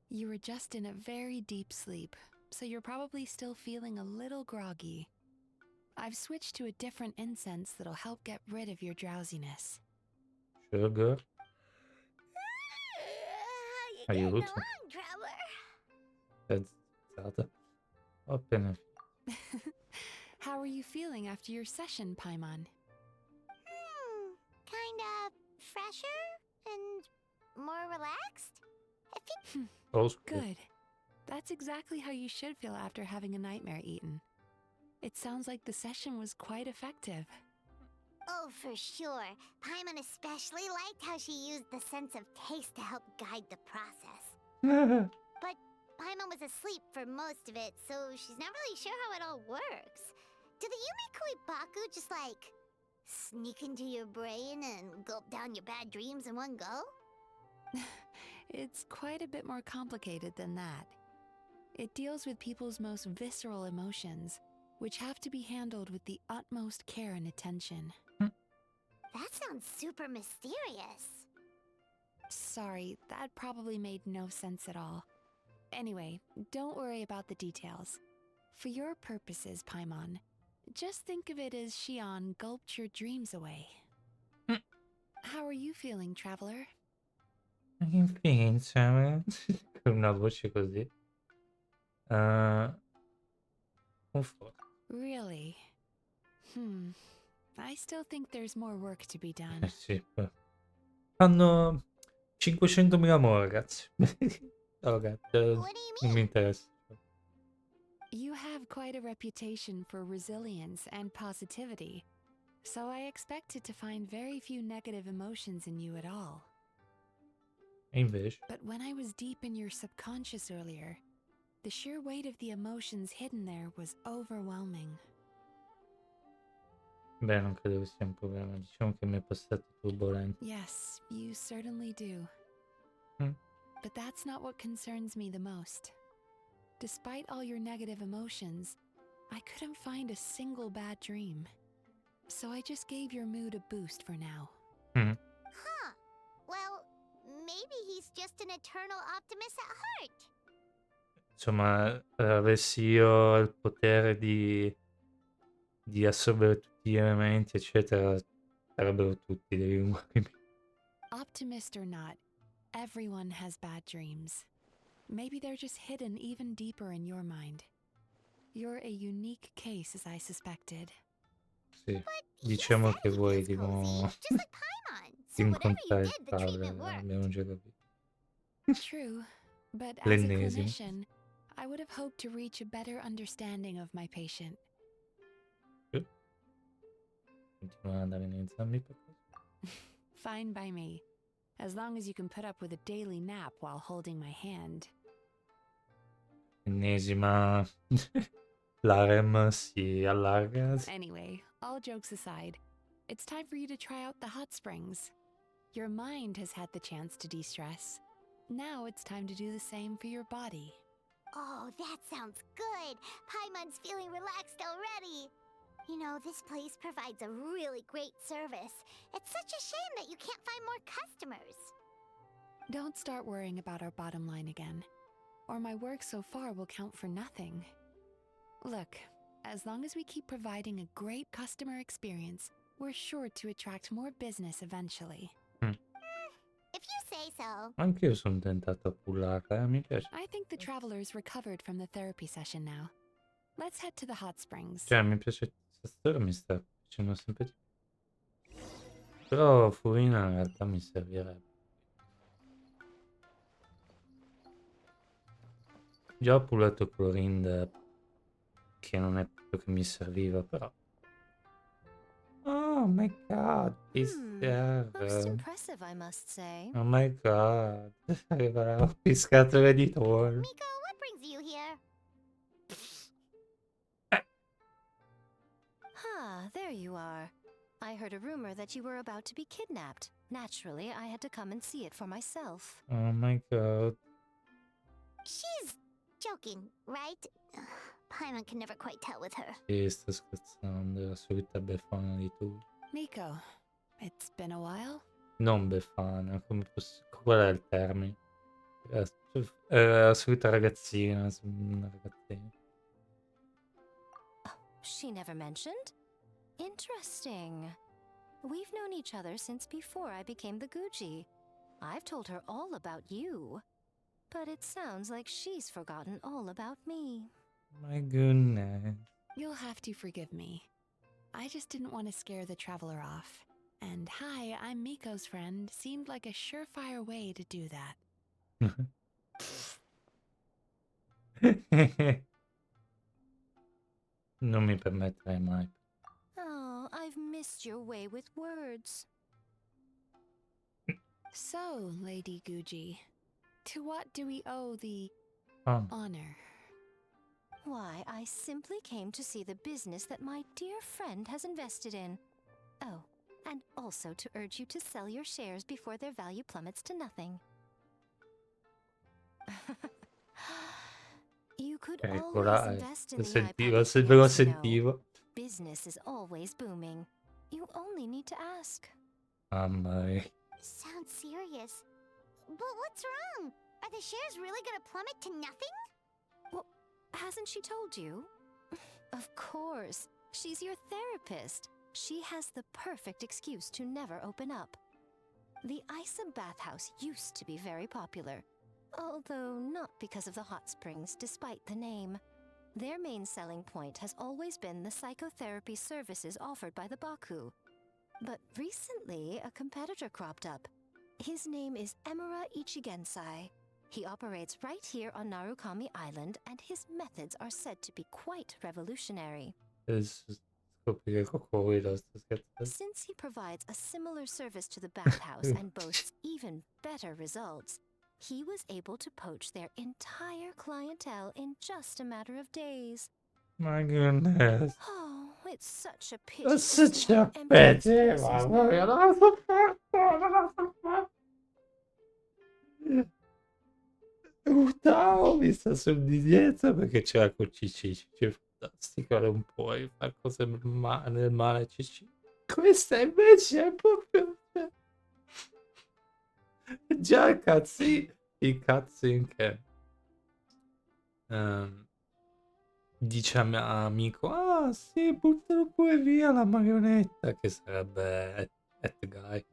You were just in a very deep sleep, so you're probably still feeling a little groggy. I've switched to a different incense that'll help get rid of your drowsiness. Sure, girl. How you getting Aiuto. along, Traveler? È zizzata. Ho appena... How are you feeling after your session, Paimon? Kinda fresher and more relaxed? Oh, scusa. Good. That's exactly how you should feel after having a nightmare eaten. It sounds like the session was quite effective. Oh, for sure. Paimon especially liked how she used the sense of taste to help guide the process. But Paimon was asleep for most of it, so she's not really sure how it all works. Do the Yumikui Baku just like sneak into your brain and gulp down your bad dreams in one go? It's quite a bit more complicated than that. It deals with people's most visceral emotions, which have to be handled with the utmost care and attention. That sounds super mysterious. Sorry, that probably made no sense at all. Anyway, don't worry about the details. For your purposes, Paimon, just think of it as Shion gulped your dreams away. How are you feeling, Traveler? Infine, con una voce così. Conforto. Really? I still think there's more work to be done. Sì. Hanno 500.000 mo', ragazzi. Oh, ragazzi, What do you non mi mean? interessa. You have quite a reputation for resilience and positivity, so I expected to find very few negative emotions in you at all. E invece... But when I was deep in your subconscious earlier, the sheer weight of the emotions hidden there was overwhelming. Beh, non credo che sia un problema. Diciamo che mi è passato turbolento. Yes, you certainly do. But that's not what concerns me the most. Despite all your negative emotions, I couldn't find a single bad dream. So I just gave your mood a boost for now. Huh. Well, maybe he's just an eternal optimist at heart. Insomma, avessi io il potere di assorbire tutti gli elementi, eccetera, sarebbero tutti dei rumori. Optimist or not, everyone has bad dreams. Maybe they're just hidden even deeper in your mind. You're a unique case, as I suspected. Sì, diciamo che voi di Just like Paimon. So whatever you incontrare il did, the treatment padre, worked. abbiamo già capito. True, but as a L'ennesimo. clinician, I would have hoped to reach a better understanding of my patient. Continuano a dare nei zambi per questo. Fine by me, as long as you can put up with a daily nap while holding my hand. Ennesima. L'harem si allarga. Anyway, all jokes aside, it's time for you to try out the hot springs. Your mind has had the chance to de-stress. Now it's time to do the same for your body. Oh, that sounds good. Paimon's feeling relaxed already. You know, this place provides a really great service. It's such a shame that you can't find more customers. Don't start worrying about our bottom line again, or my work so far will count for nothing. Look, as long as we keep providing a great customer experience, we're sure to attract more business eventually. If you say so. Anche io sono tentato a pullarla, mi piace. I think the traveler's recovered from the therapy session now. Let's head to the hot springs. Cioè, mi piace, questa storia mi sta piacendo sempre di più. Però Furina in realtà mi servirebbe. Già ho pullato Clorinda, che non è proprio che mi serviva, però. Oh my god, Most impressive, I must say. Oh my god, arriverà un pescatore di torno. Miko, what brings you here? There you are. I heard a rumor that you were about to be kidnapped. Naturally, I had to come and see it for myself. Oh my god. She's joking, right? Paimon can never quite tell with her. Sì, sto scherzando, è la solita befana di tu. Miko, it's been a while. Non befana, come posso... Qual è il termine? Era la solita ragazzina, una ragazzina. She never mentioned? Interesting. We've known each other since before I became the Gucci. I've told her all about you. But it sounds like she's forgotten all about me. My goodness. You'll have to forgive me. I just didn't want to scare the traveler off. And hi, I'm Miko's friend seemed like a surefire way to do that. Non mi permetterei mai. Oh, I've missed your way with words. So, Lady Guji, to what do we owe the Oh. honor? Why, I simply came to see the business that my dear friend has invested in. Oh, and also to urge you to sell your shares before their value plummets to nothing. You could always invest in the ITA Se ve lo shares, you know. sentivo. Business is always booming. You only need to ask. Mamma mia. Sounds serious. But what's wrong? Are the shares really gonna plummet to nothing? Well, hasn't she told you? Of course. She's your therapist. She has the perfect excuse to never open up. The ITA bathhouse used to be very popular, although not because of the hot springs, despite the name. Their main selling point has always been the psychotherapy services offered by the Baku. But recently, a competitor cropped up. His name is Emura Ichigensai. He operates right here on Narukami Island, and his methods are said to be quite revolutionary. Scoprire coccodrillo, sto scherzando. Since he provides a similar service to the bathhouse and boasts even better results, he was able to poach their entire clientele in just a matter of days. My goodness. Oh, it's such a pity. È to see such how a empty this pity, place is mamma mia, now. non la sopporto, non la sopporto. Urtavo mi sta sul di dietro perché c'era con Cici, è fantastico, non puoi fare cose nel male Cici. Questa invece è proprio... Già i cutscene che dice a amico, ah sì, buttalo pure via la marionetta, che sarebbe Guy.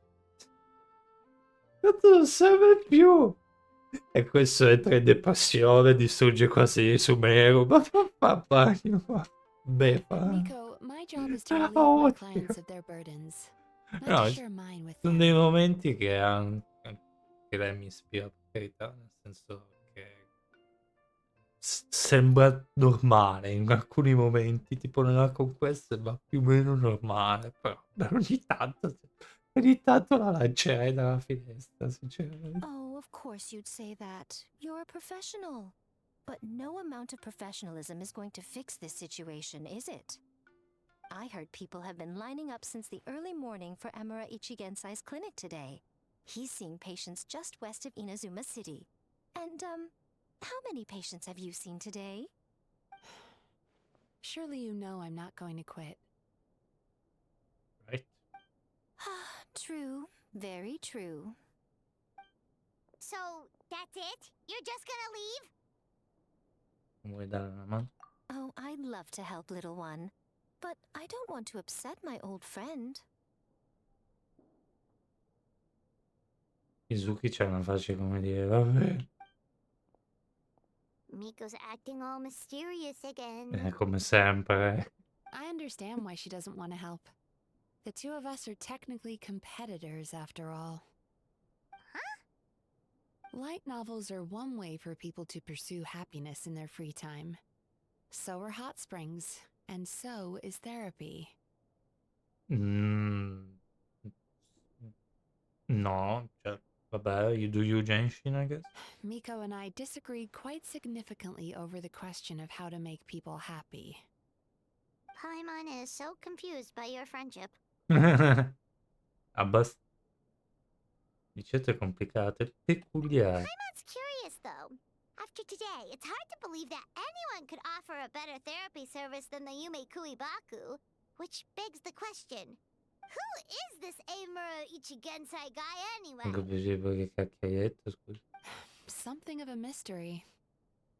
Tanto non serve più. E questo entra in depressione, distrugge quasi Sumeru, ma fa bagno, Miko, my job is to relieve Oh, my clients of their burdens, not no, to share mine with sono them. dei momenti che lei mi ispira, per carità, nel senso che sembra normale in alcuni momenti, tipo nella conquista va più o meno normale, però ogni tanto la lancerei dalla finestra, sinceramente. Oh, of course you'd say that. You're a professional. But no amount of professionalism is going to fix this situation, is it? I heard people have been lining up since the early morning for Emura Ichigensai's clinic today. He's seeing patients just west of Inazuma City. And, how many patients have you seen today? Surely you know I'm not going to quit. Right? True. Very true. So, that's it? You're just gonna leave? Vuoi dare una mano? Oh, I'd love to help, little one. But I don't want to upset my old friend. Mizuki c'è una faccia come dire, vabbè. Miko's acting all mysterious again. Come sempre. I understand why she doesn't want to help. The two of us are technically competitors, after all. Light novels are one way for people to pursue happiness in their free time. So are hot springs, and so is therapy. No, cioè, vabbè, you do you Genshin, I guess. Miko and I disagreed quite significantly over the question of how to make people happy. Paimon is so confused by your friendship. Dicete complicate, peculiari. Paimon's curious, though. After today, it's hard to believe that anyone could offer a better therapy service than the Yume Kui Baku, which begs the question, Who is this Amuro Ichigensai guy Non anyway? capisco che cacchio hai detto, scusa. Something of a mystery.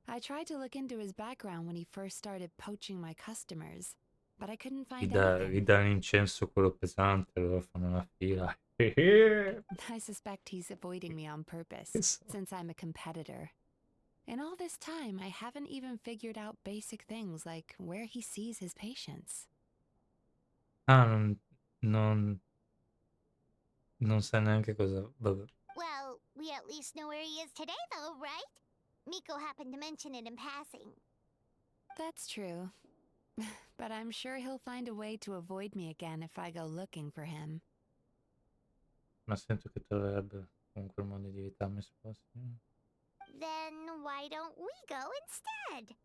I tried to look into his background when he first started poaching my customers, but I couldn't find anything. Gli dà l'incenso quello pesante, loro fanno una fila. I suspect he's avoiding me on purpose, Che so. since I'm a competitor. In all this time, I haven't even figured out basic things like where he sees his patients. Ah, non, non sa neanche cosa... Vabbè. Well, we at least know where he is today, though, right? Miko happened to mention it in passing. That's true. But I'm sure he'll find a way to avoid me again if I go looking for him. Ma sento che troverebbe comunque il modo di evitarmi se fosse. Then why don't we go instead?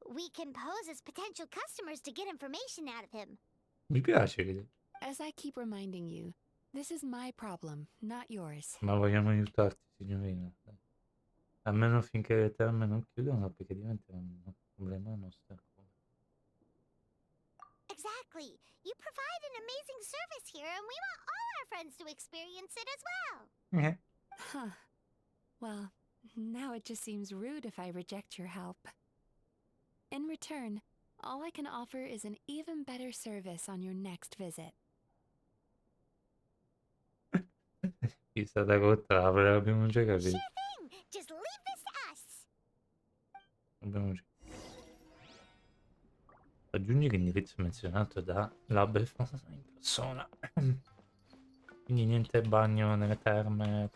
We can pose as potential customers to get information out of him. Mi piace l'idea, As I keep reminding you, this is my problem, not yours. ma vogliamo aiutarti, signorina. Almeno finché le terme non chiudono, perché diventa un problema nostro. Exactly. You provide an amazing service here, and we want all our friends to experience it as well. Huh. Well, now it just seems rude if I reject your help. In return, all I can offer is an even better service on your next visit. Chissà da controllo, l'abbiamo già capito. Sure thing. Just leave this to us. Abbiamo già... Aggiungi l'indirizzo menzionato da Labefon in persona. Quindi niente bagno nelle terme.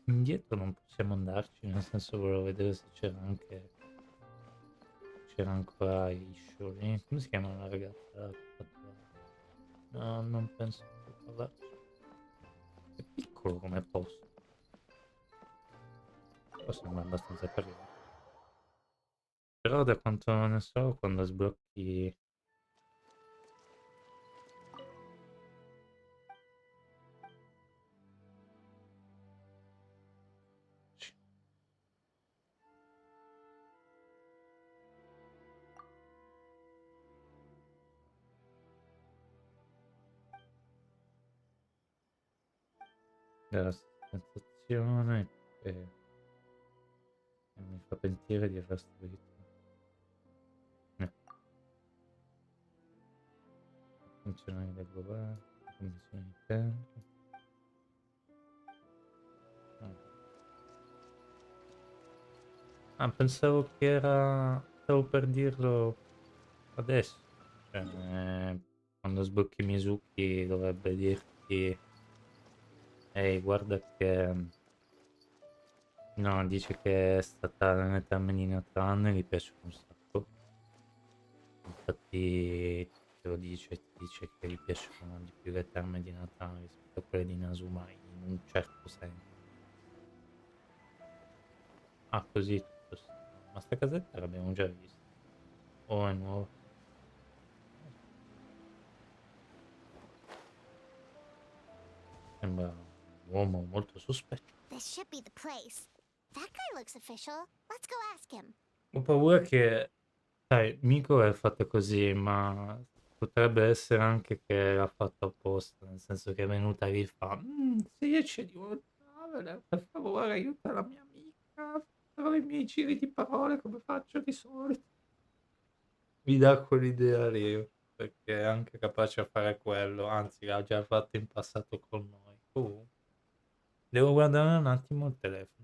Indietro non possiamo andarci, nel senso volevo vedere se c'era anche... C'era ancora Isho lì. Come si chiama la ragazza? No, non penso di parlarci. È piccolo come posto. Però sembra abbastanza carino. Però da quanto ne so, quando sblocchi... della sensazione che mi fa pentire di aver stabilito. Funzionali del governo, commissione di tempo. Ah, pensavo che era... Stavo per dirlo adesso. Cioè, quando sblocchi Mizuki dovrebbe dirti... Ehi, guarda che... No, dice che è stata nelle terme di Nathan e gli piace un sacco. Infatti te lo dice, ti dice che gli piacciono di più le terme di Nathan rispetto a quelle di Nazuma in un certo senso. Ah, così tutto ma sta casetta l'abbiamo già vista. Oh, è nuova. Sembra un uomo molto sospetto. This should be the place. That guy looks official. Let's go ask him. Ho paura che, sai, Miko è fatta così, ma potrebbe essere anche che l'ha fatto apposta, nel senso che è venuta lì e fa se riesci di un traveler, per favore aiuta la mia amica, farò i miei giri di parole come faccio di solito. Mi dà quell'idea lì, perché è anche capace a fare quello, anzi l'ha già fatto in passato con noi. Devo guardare un attimo il telefono.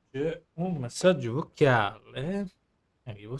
C'è un messaggio vocale. Arrivo.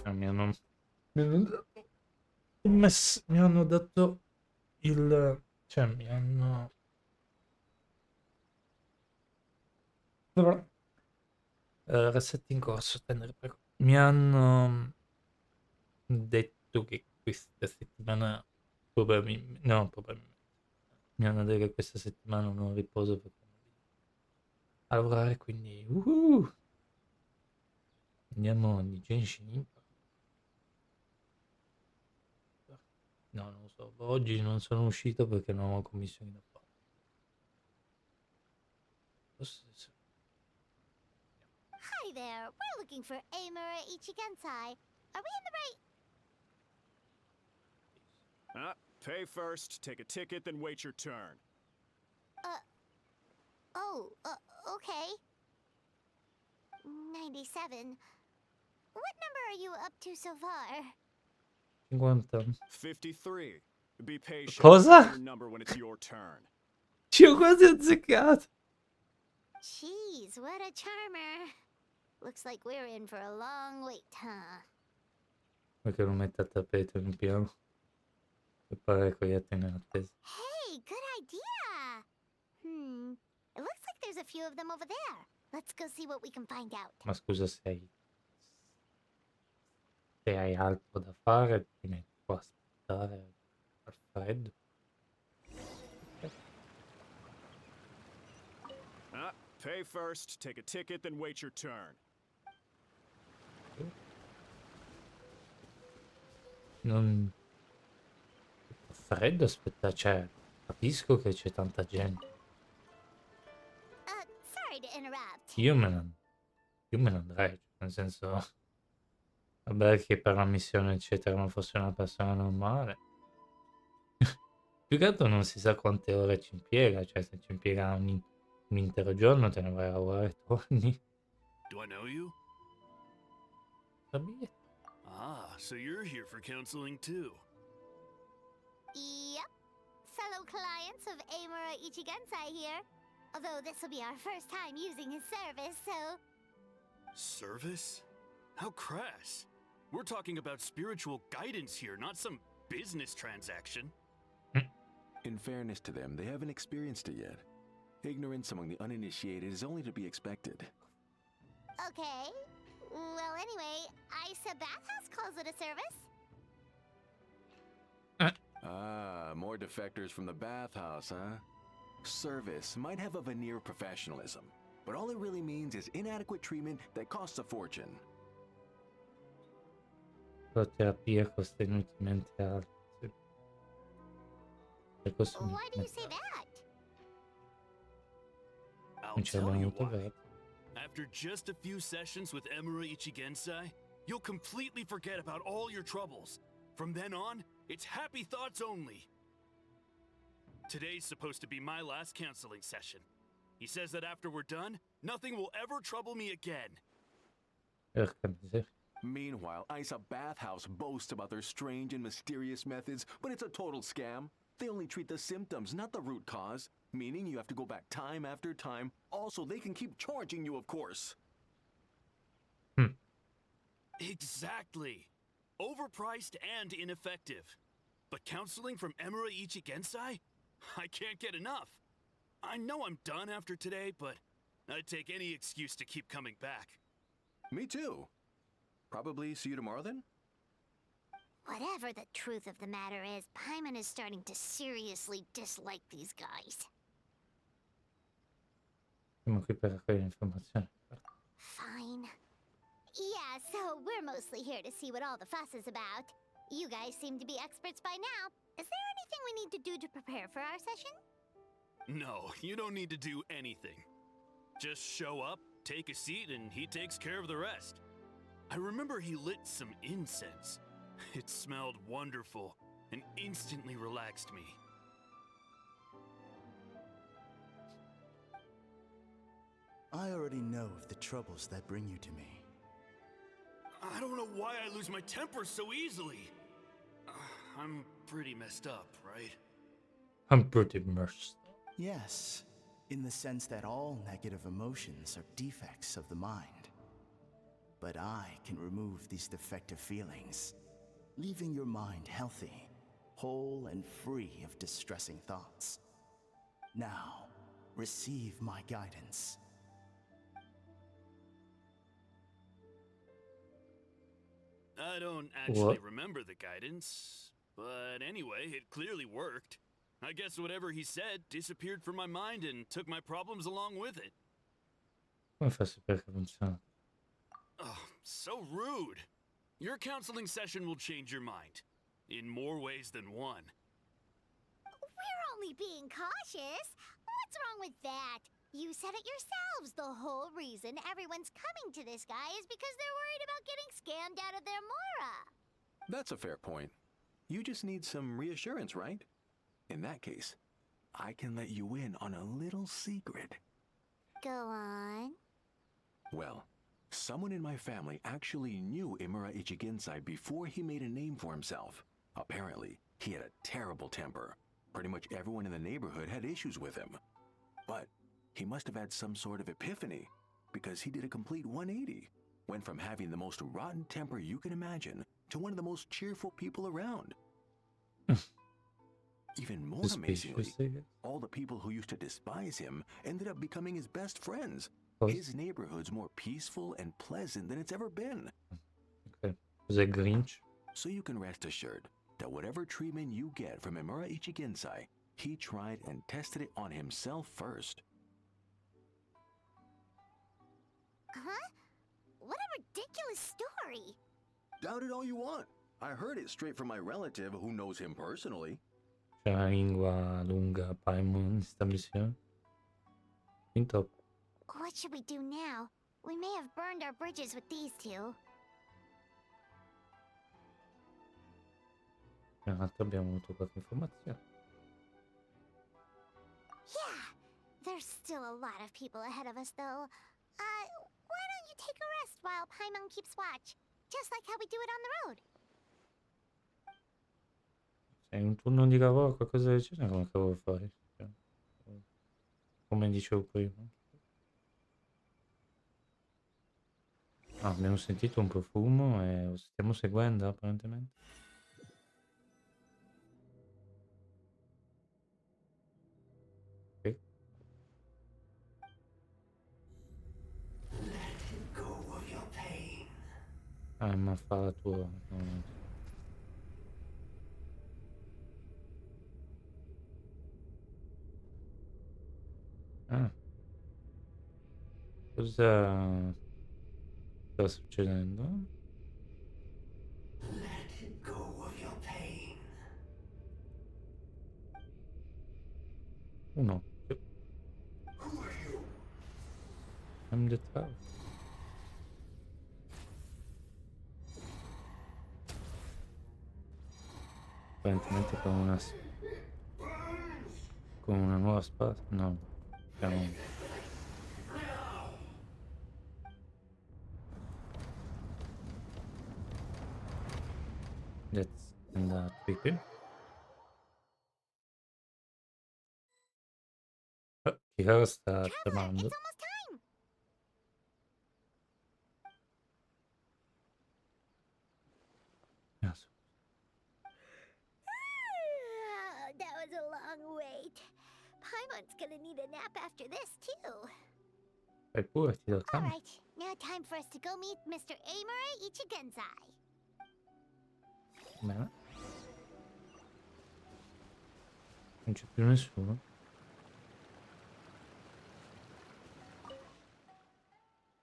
Mi hanno mi hanno dato il... cioè mi hanno... Resetti in corso, attendere prego. Mi hanno detto che questa settimana probabilmente... No, probabilmente. Mi hanno detto che questa settimana non riposo perché a lavorare, quindi... Andiamo di Genshin Impact. No, non lo so. Oggi non sono uscito perché non ho commissioni da fare. Forse Hi there. We're looking for Amura Ichigensai. Are we in the right? Pay first, take a ticket, then wait your turn. Okay. 97. What number are you up to so far? 50. 53. Be patient. Cosa? Call your number when it's your turn. Ci ho quasi azzeccato. Jeez, what a charmer. Looks like we're in for a long wait, huh? Perché non mette a tappeto in piano? Per fare cogliette in attesa. Hey, good idea! It looks like there's a few of them over there. Let's go see what we can find out. Ma scusa, se hai altro da fare, ti metti qua a aspettare al freddo. Pay first, take a ticket, then wait your turn. Non... Freddo, aspetta, cioè, capisco che c'è tanta gente. Sorry to interrupt. Io me ne andrei, nel senso... Vabbè che per la missione eccetera non fosse una persona normale. Più che altro non si sa quante ore ci impiega, cioè se ci impiega un intero giorno te ne vai a lavorare e torni. Do I know you? Sabiete? Ah, so you're here for counseling too. Yep. Fellow clients of Amura Ichigensai here. Although this will be our first time using his service, so... Service? How crass. We're talking about spiritual guidance here, not some business transaction. In fairness to them, they haven't experienced it yet. Ignorance among the uninitiated is only to be expected. Okay. Well, anyway, ITA Bathhouse calls it a service. Ah, more defectors from the bathhouse, huh? Service might have a veneer of professionalism, but all it really means is inadequate treatment that costs a fortune. La terapia costa inutilmente alto. Why do you say that? I'll Non ci tell you abbiamo avuto why. grazie. After just a few sessions with Emura Ichigensai, you'll completely forget about all your troubles. From then on, it's happy thoughts only. Today's supposed to be my last counseling session. He says that after we're done, nothing will ever trouble me again. Porca miseria. Meanwhile, ITA Bathhouse boasts about their strange and mysterious methods, but it's a total scam. They only treat the symptoms, not the root cause, meaning you have to go back time after time. Also, they can keep charging you, of course. Exactly. Overpriced and ineffective. But counseling from Emura Ichigensai? I can't get enough. I know I'm done after today, but I'd take any excuse to keep coming back. Me too. Probably see you tomorrow then? Whatever the truth of the matter is, Paimon is starting to seriously dislike these guys. Siamo qui per raccogliere informazioni. Fine. Yeah, so we're mostly here to see what all the fuss is about. You guys seem to be experts by now. Is there anything we need to do to prepare for our session? No, you don't need to do anything. Just show up, take a seat, and he takes care of the rest. I remember he lit some incense. It smelled wonderful and instantly relaxed me. I already know of the troubles that bring you to me. I don't know why I lose my temper so easily. I'm pretty messed up, right? I'm pretty messed. Yes, in the sense that all negative emotions are defects of the mind. but I can remove these defective feelings, leaving your mind healthy, whole, and free of distressing thoughts. Now, receive my guidance. I don't actually What? remember the guidance, but anyway, it clearly worked. I guess whatever he said disappeared from my mind and took my problems along with it. Come fa a sapere che funziona? Oh, so rude. Your counseling session will change your mind. In more ways than one. We're only being cautious. What's wrong with that? You said it yourselves. The whole reason everyone's coming to this guy is because they're worried about getting scammed out of their Mora. That's a fair point. You just need some reassurance, right? In that case, I can let you in on a little secret. Go on. Well, someone in my family actually knew Imura Ichigensai before he made a name for himself. Apparently, he had a terrible temper. Pretty much everyone in the neighborhood had issues with him. But he must have had some sort of epiphany, because he did a complete 180. Went from having the most rotten temper you can imagine to one of the most cheerful people around. Even more amazingly, Suspicious. all the people who used to despise him ended up becoming his best friends. Cosa? His neighborhood's more peaceful and pleasant than it's ever been. Ok. Cos'è Grinch? So you can rest assured that whatever treatment you get from Imura Ichigensai, he tried and tested it on himself first. Huh? What a ridiculous story. Doubt it all you want. I heard it straight from my relative who knows him personally. C'è una lingua lunga, Paimon, in sta missione. Fin top. What should we do now? We may have burned our bridges with these two. In realtà abbiamo avuto qualche informazione. Yeah, there's still a lot of people ahead of us, though. Why don't you take a rest while Paimon keeps watch? Just like how we do it on the road. Se è un turno di lavoro, qualcosa del genere, come cavolo fai? Cioè, come dicevo prima. Ah, abbiamo sentito un profumo e lo stiamo seguendo apparentemente. Ok. Ah, ma fa la tua. No. Ah. Cosa sta succedendo? Un occhio. I'm the tower. Apparentemente con una nuova spada. No. Siamo... Let's end that quickly. Oh, chi cosa sta Traveler, chiamando? it's almost time. Ah, sì. That was a long wait. Paimon's gonna need a nap after this, too. Fai pure, ti do il cambio. Alright, now time for us to go meet Mr. Amura Ichigensai. Bene. Non c'è più nessuno.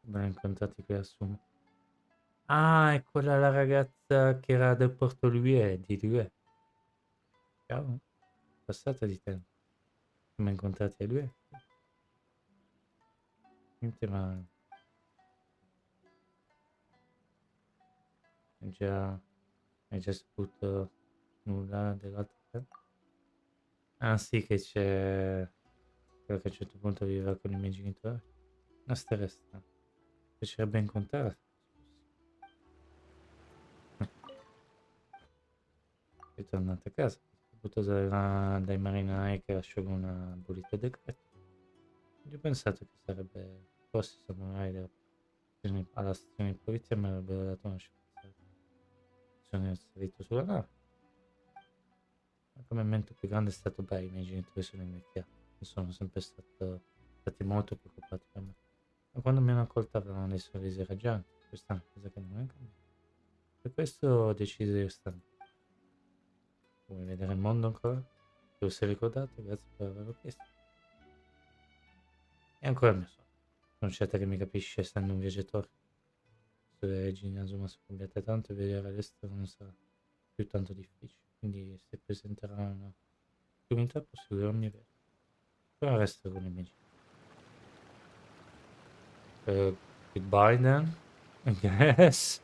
Abbiamo incontrati qui a Sumo. Ah, è quella la ragazza che era del Porto Lue, di Lue. Ciao. Passata di tempo. Siamo incontrati a Lue. Niente male. Hai già saputo nulla dell'altro tempo? Ah sì, che c'è quello che a un certo punto viveva con i miei genitori. Una storia strana. Mi piacerebbe incontrare. Ritornate a casa. Ho saputo dai marinai che asciugo una bollita decreta. Gli ho pensato che sarebbe forse samurai alla stazione di polizia mi avrebbero dato una chance. Sono salito sulla nave. Ma come mente più grande è stato, beh, i miei genitori sono invecchiati. Sono sempre stati molto preoccupati per me. Ma quando mi hanno accolto avevano dei sorrisi raggianti. Questa è una cosa che non è cambiata. Per questo ho deciso di restare. Vuoi vedere il mondo ancora? Te lo sei ricordato? Grazie per averlo chiesto. E ancora il mio sogno. Sono certa che mi capisci essendo un viaggiatore. Se le regine Azuma sono cambiate tanto e vedere all'estero non sarà più tanto difficile. Quindi se presenterà un'opportunità posso sicurarmi bene. Però resto con i miei genitori. Goodbye then, I guess.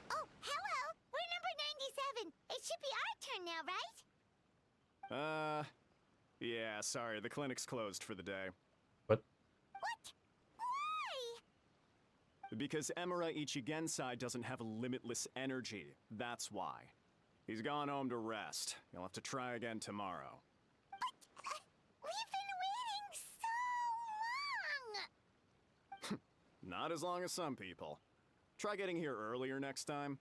Oh, hello! We're number 97. It should be our turn now, right? Yeah, sorry, the clinic's closed for the day. What? What? Why? Because Emura Ichigensai doesn't have limitless energy, that's why. He's gone home to rest. You'll have to try again tomorrow. We've been waiting so long! Not as long as some people. Try getting here earlier next time.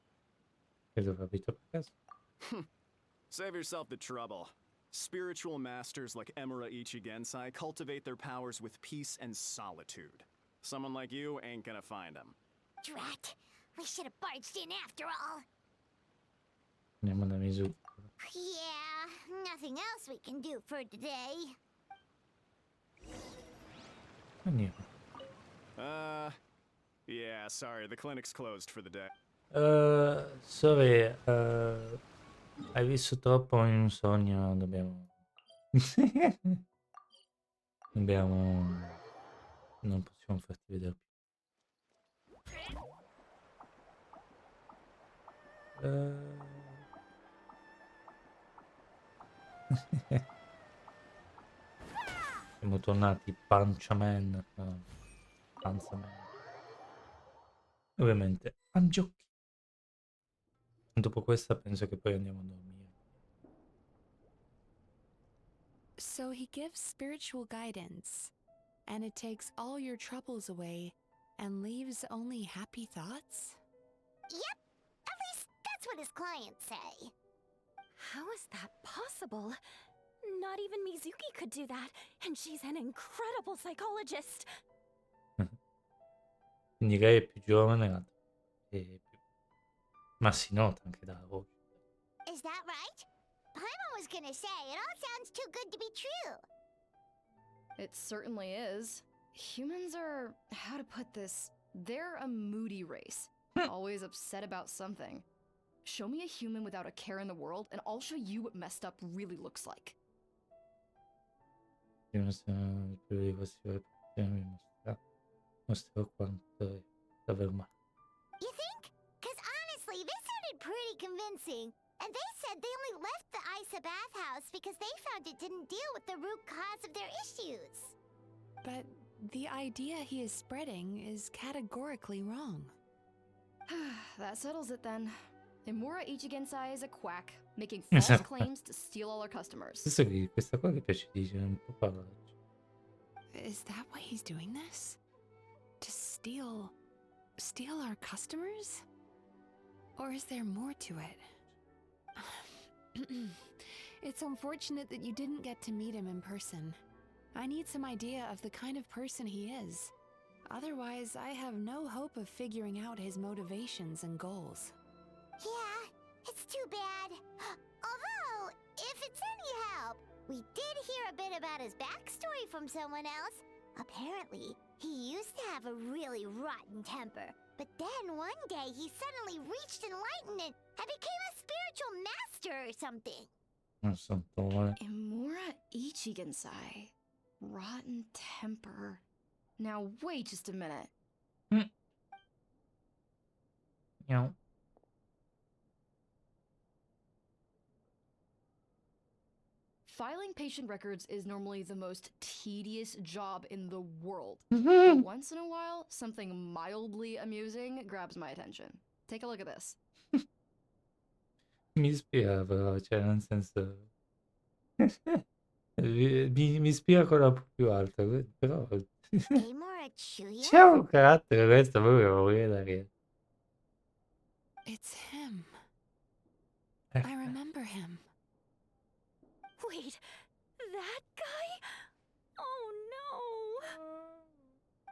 Credo capito per caso. Save yourself the trouble. Spiritual masters like Emura Ichigensai cultivate their powers with peace and solitude. Someone like you ain't gonna find them. Drat! We should have barged in after all. Andiamo da Mizuki. Yeah, nothing else we can do for today. Andiamo. Yeah, sorry, the clinic's closed for the day. Sorry, hai visto troppo in un sogno, dobbiamo... Non possiamo farti vedere più. Siamo tornati Panciaman, Panzaman. Ovviamente Angiocchi. Dopo questa penso che poi andiamo a dormire. So he gives spiritual guidance, and it takes all your troubles away and leaves only happy thoughts? Yep, at least that's what his clients say. How is that possible? Not even Mizuki could do that, and she's an incredible psychologist. Quindi lei è più giovane e più... ma si nota anche dalla voce. Is that right? Paimon was gonna say, it all sounds too good to be true. It certainly is. Humans are, how to put this, they're a moody race. Always upset about something. Show me a human without a care in the world, and I'll show you what messed up really looks like. Mostrerò quanto è davvero male. You think? Because honestly, this sounded pretty convincing. And they said they only left the ISA bathhouse because they found it didn't deal with the root cause of their issues. But the idea he is spreading is categorically wrong. That settles it then. Imura Ichigensai is a quack, making false claims to steal all our customers. Questa qua che piace dire un po' parolacce. Is that why he's doing this? To steal our customers? Or is there more to it? It's unfortunate that you didn't get to meet him in person. I need some idea of the kind of person he is. Otherwise, I have no hope of figuring out his motivations and goals. Yeah, it's too bad. Although, if it's any help, we did hear a bit about his backstory from someone else. Apparently, he used to have a really rotten temper. But then one day he suddenly reached enlightenment and became a spiritual master or something. Imura Ichigensai. Rotten temper. Now wait just a minute. No. Filing patient records is normally the most tedious job in the world. But once in a while, something mildly amusing grabs my attention. Take a look at this. Mi ispira però, cioè nel senso... mi ispira quella un po' più alta, però... Amora Chuya? C'è un carattere questo proprio weird. It's him. Eh, I remember him. Wait, that guy? Oh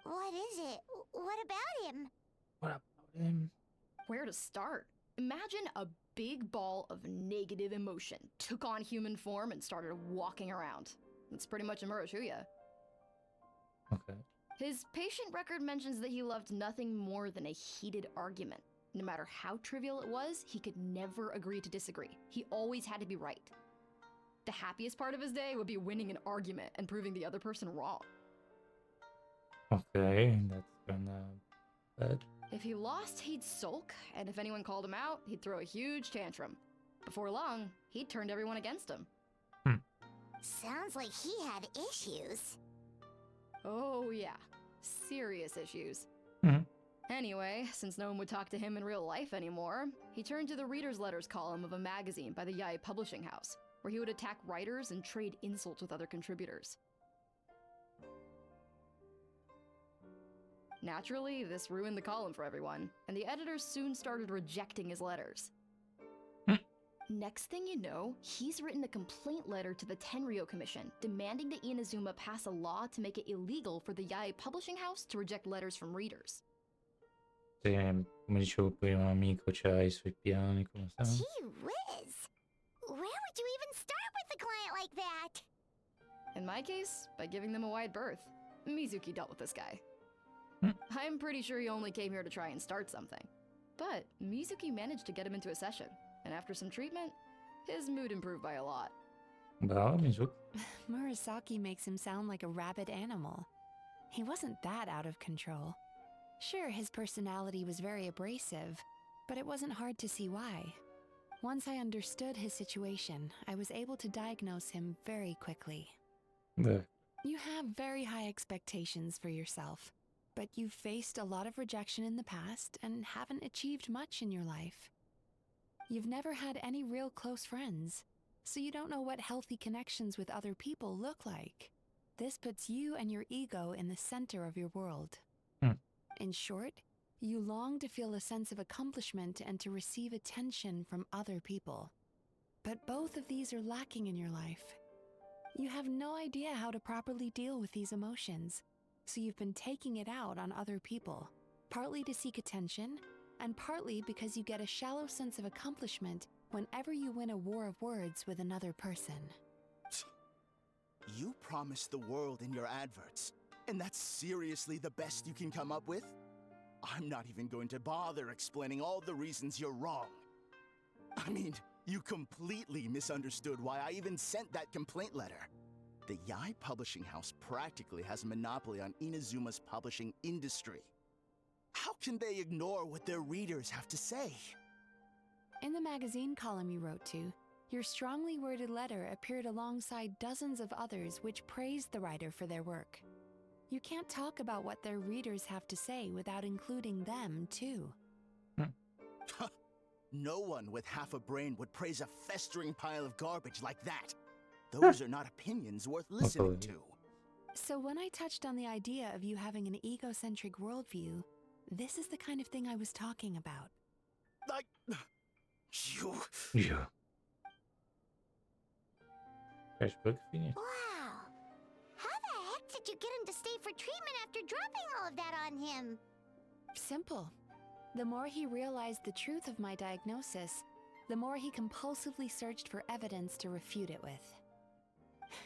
no! What is it? What about him? What about him? Where to start? Imagine a big ball of negative emotion took on human form and started walking around. That's pretty much Murashuya. Okay. His patient record mentions that he loved nothing more than a heated argument. No matter how trivial it was, he could never agree to disagree. He always had to be right. The happiest part of his day would be winning an argument and proving the other person wrong. Okay, that's kinda bad. If he lost, he'd sulk, and if anyone called him out, he'd throw a huge tantrum. Before long, he'd turned everyone against him. Sounds like he had issues. Oh yeah, serious issues. Mhm. Anyway, since no one would talk to him in real life anymore, he turned to the reader's letters column of a magazine by the Yai publishing house, where he would attack writers and trade insults with other contributors. Naturally, this ruined the column for everyone, and the editors soon started rejecting his letters. Next thing you know, he's written a complaint letter to the Tenryou Commission, demanding that Inazuma pass a law to make it illegal for the Yai publishing house to reject letters from readers. Se, come dicevo prima, amico, c'ha i suoi piani, come sai. Gee whiz! Where would you even start with a client like that? In my case, by giving them a wide berth. Mizuki dealt with this guy. I'm pretty sure he only came here to try and start something. But Mizuki managed to get him into a session, and after some treatment, his mood improved by a lot. Bravo, Mizuki. Murasaki makes him sound like a rabid animal. He wasn't that out of control. Sure, his personality was very abrasive, but it wasn't hard to see why. Once I understood his situation, I was able to diagnose him very quickly. Beh, You have very high expectations for yourself, but you've faced a lot of rejection in the past and haven't achieved much in your life. You've never had any real close friends, so you don't know what healthy connections with other people look like. This puts you and your ego in the center of your world. In short, you long to feel a sense of accomplishment and to receive attention from other people. But both of these are lacking in your life. You have no idea how to properly deal with these emotions, so you've been taking it out on other people, partly to seek attention, and partly because you get a shallow sense of accomplishment whenever you win a war of words with another person. You promised the world in your adverts, and that's seriously the best you can come up with? I'm not even going to bother explaining all the reasons you're wrong. I mean, you completely misunderstood why I even sent that complaint letter. The Yai Publishing House practically has a monopoly on Inazuma's publishing industry. How can they ignore what their readers have to say? In the magazine column you wrote to, your strongly worded letter appeared alongside dozens of others which praised the writer for their work. You can't talk about what their readers have to say without including them, too. No one with half a brain would praise a festering pile of garbage like that. Those are not opinions worth listening to. So when I touched on the idea of you having an egocentric worldview, this is the kind of thing I was talking about. Like... You... yeah. Flashback finished. Wow! How the heck did you get him to stay for treatment after dropping all of that on him? Simple. The more he realized the truth of my diagnosis, the more he compulsively searched for evidence to refute it with.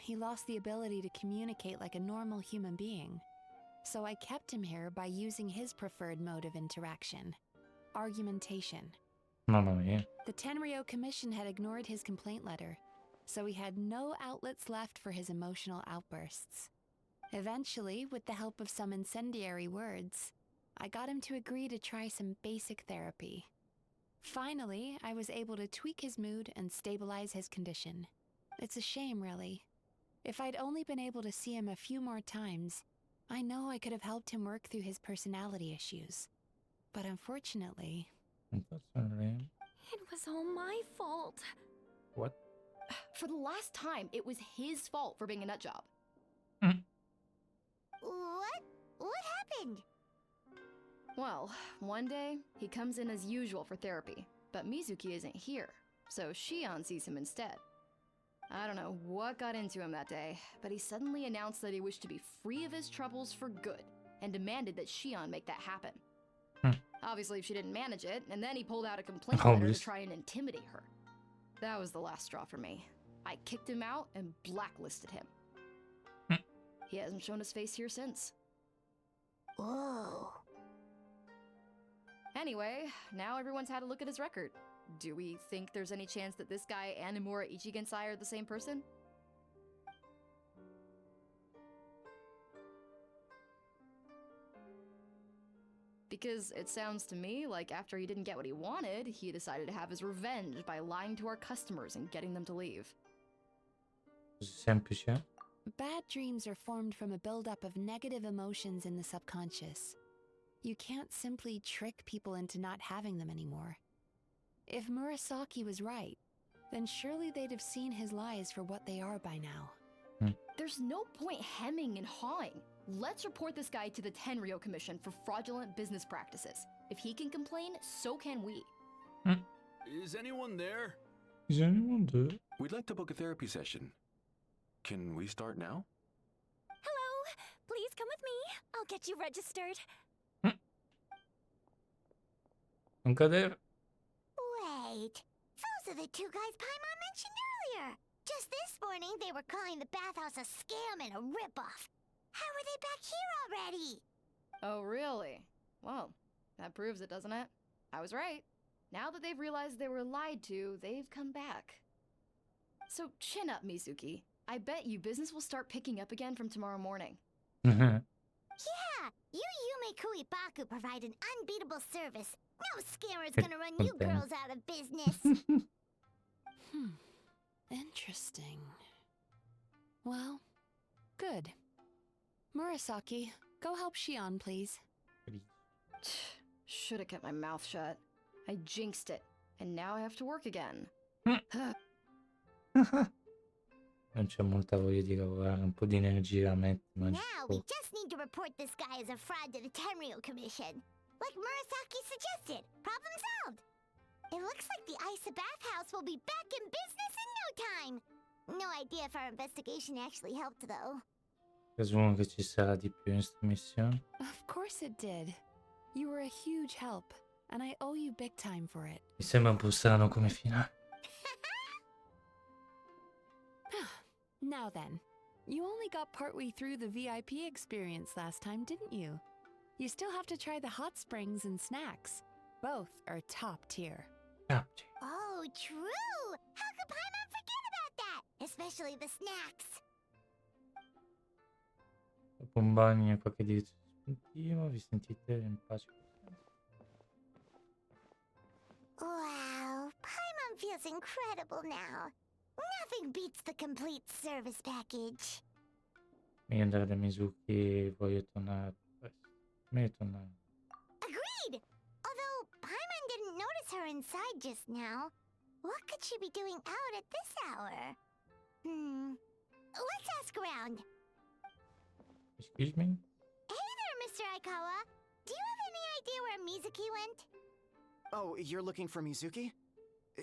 He lost the ability to communicate like a normal human being. So I kept him here by using his preferred mode of interaction: argumentation. Mamma mia. The Tenryou Commission had ignored his complaint letter, so he had no outlets left for his emotional outbursts. Eventually, with the help of some incendiary words, I got him to agree to try some basic therapy. Finally, I was able to tweak his mood and stabilize his condition. It's a shame, really. If I'd only been able to see him a few more times, I know I could have helped him work through his personality issues. But unfortunately... Unfortunately. It was all my fault. What? For the last time, it was his fault for being a nutjob. What? What happened? Well, one day, he comes in as usual for therapy, but Mizuki isn't here, so Shion sees him instead. I don't know what got into him that day, but he suddenly announced that he wished to be free of his troubles for good, and demanded that Shion make that happen. Obviously, she didn't manage it, and then he pulled out a complaint letter to Obvious. try and intimidate her. That was the last straw for me. I kicked him out and blacklisted him. He hasn't shown his face here since. Whoa. Anyway, now everyone's had a look at his record. Do we think there's any chance that this guy and Nomura Ichigensai are the same person? Because it sounds to me like after he didn't get what he wanted, he decided to have his revenge by lying to our customers and getting them to leave. Così semplice? Bad dreams are formed from a buildup of negative emotions in the subconscious. You can't simply trick people into not having them anymore. If Murasaki was right, then surely they'd have seen his lies for what they are by now. There's no point hemming and hawing. Let's report this guy to the Tenryo Commission for fraudulent business practices. If he can complain, so can we. Is anyone there? Is anyone there? We'd like to book a therapy session. Can we start now? Hello! Please come with me. I'll get you registered. Non cadere. Wait. Those are the two guys Paimon mentioned earlier. Just this morning, they were calling the bathhouse a scam and a ripoff. How are they back here already? Oh, really? Well, that proves it, doesn't it? I was right. Now that they've realized they were lied to, they've come back. So chin up, Mizuki. I bet you business will start picking up again from tomorrow morning. Yeah, you Yume Kuibaku provide an unbeatable service. No scammer's gonna run you girls out of business. Interesting. Well, good. Murasaki, go help Shion, please. Should have kept my mouth shut. I jinxed it, and now I have to work again. Non c'è molta voglia di lavorare, un po' di energia metti, ma Now we just need to report this guy as a fraud to the Tenryo Commission. Like Murasaki suggested. Problem solved. It looks like the Isa bathhouse will be back in business in no time. No idea if our investigation actually helped, though. presumo che ci sarà di più in sta missione. Of course it did. You were a huge help, and I owe you big time for it. Mi sembra un po' strano come finale. Now then, you only got partway through the VIP experience last time, didn't you? You still have to try the hot springs and snacks. Both are top tier. Oh, true! How could Paimon forget about that? Especially the snacks. Dopo un bagno e qualche diritto sospensivo, vi sentite in pace. Wow, Paimon feels incredible now. Nothing beats the complete service package. Meglio andare da Mizuki, voglio tornare presto. Meglio tornare. Agreed! Although Paimon didn't notice her inside just now. What could she be doing out at this hour? Let's ask around. Excuse me? Hey there, Mr. Aikawa. Do you have any idea where Mizuki went? Oh, you're looking for Mizuki?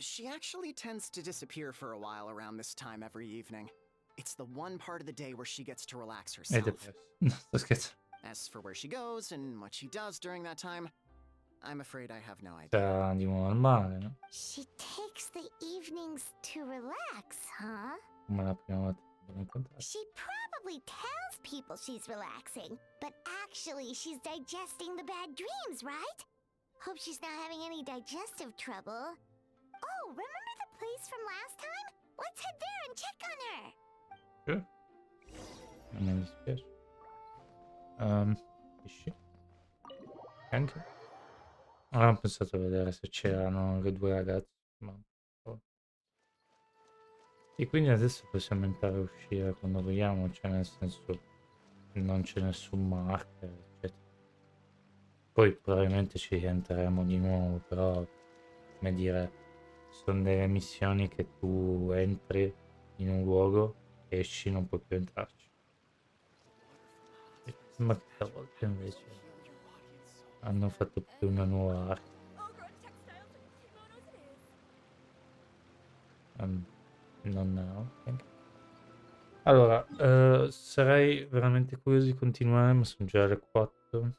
She actually tends to disappear for a while around this time every evening. It's the one part of the day where she gets to relax È herself. depresso. No, sto scherzando. As for where she goes and what she does during that time, I'm afraid I have no idea. Sarà di nuovo al mare, no? She takes the evenings to relax, huh? Come la prima volta che l'abbiamo incontrata. She probably tells people she's relaxing, but actually she's digesting the bad dreams, right? Hope she's not having any digestive trouble. Oh, remember the place from last time? Let's head there and check on her. Sure. Non mi dispiace. Esci. Anche. Ho pensato a vedere se c'erano le due ragazze. Ma... E quindi adesso possiamo entrare e uscire quando vogliamo, cioè nel senso non c'è nessun marker, eccetera. Poi probabilmente ci rientreremo di nuovo, però come dire, sono delle missioni che tu entri in un luogo, esci, non puoi più entrarci. E Ma stavolta invece hanno fatto più una nuova arte. Non ok. Allora, sarei veramente curioso di continuare, ma sono già le 4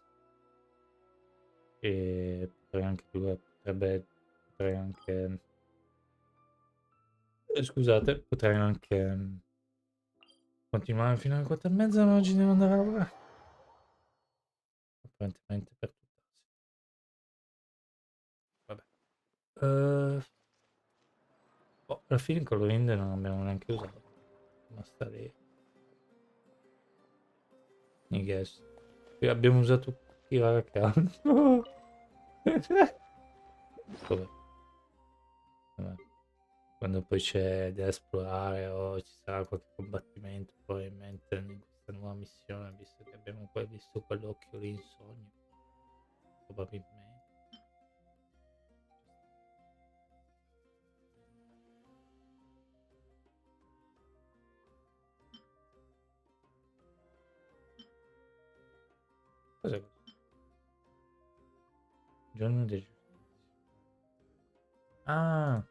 e potrei anche scusate, potrei anche continuare fino alle 4 e mezza, ma oggi devo andare a lavorare. Apparentemente per tutta la vabbè. Boh, alla fine il colorindo non abbiamo neanche usato. Basta lì. I guess. Qui abbiamo usato tutti a caso. Vabbè. Vabbè. Quando poi c'è da esplorare o ci sarà qualche combattimento, probabilmente in questa nuova missione, visto che abbiamo poi visto quell'occhio lì in sogno, probabilmente. Cos'è questo? Giorno di giustizia. Ah!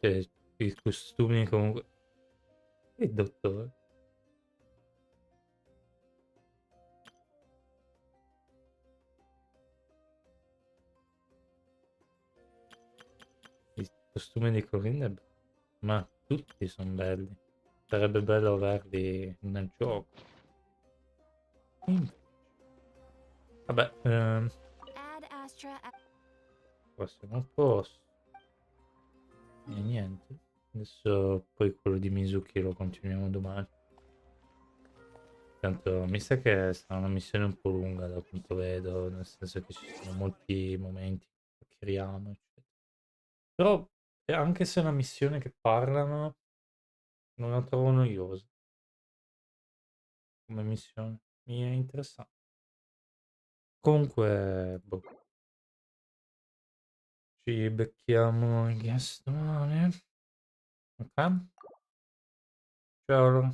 Cioè, i costumi comunque. Il dottore. I costumi di Corinne, ma tutti sono belli. Sarebbe bello averli nel gioco. Invece. Vabbè, Add Astra. prossimo posto. E niente. Adesso poi quello di Mizuki lo continuiamo domani. Tanto mi sa che sarà una missione un po' lunga da quanto vedo, nel senso che ci sono molti momenti che chiacchieriamo, eccetera. Però anche se è una missione che parlano, non la trovo noiosa come missione. Mi è interessante. Comunque, boh, ci becchiamo, I guess, domani. Ok? Ciao allora.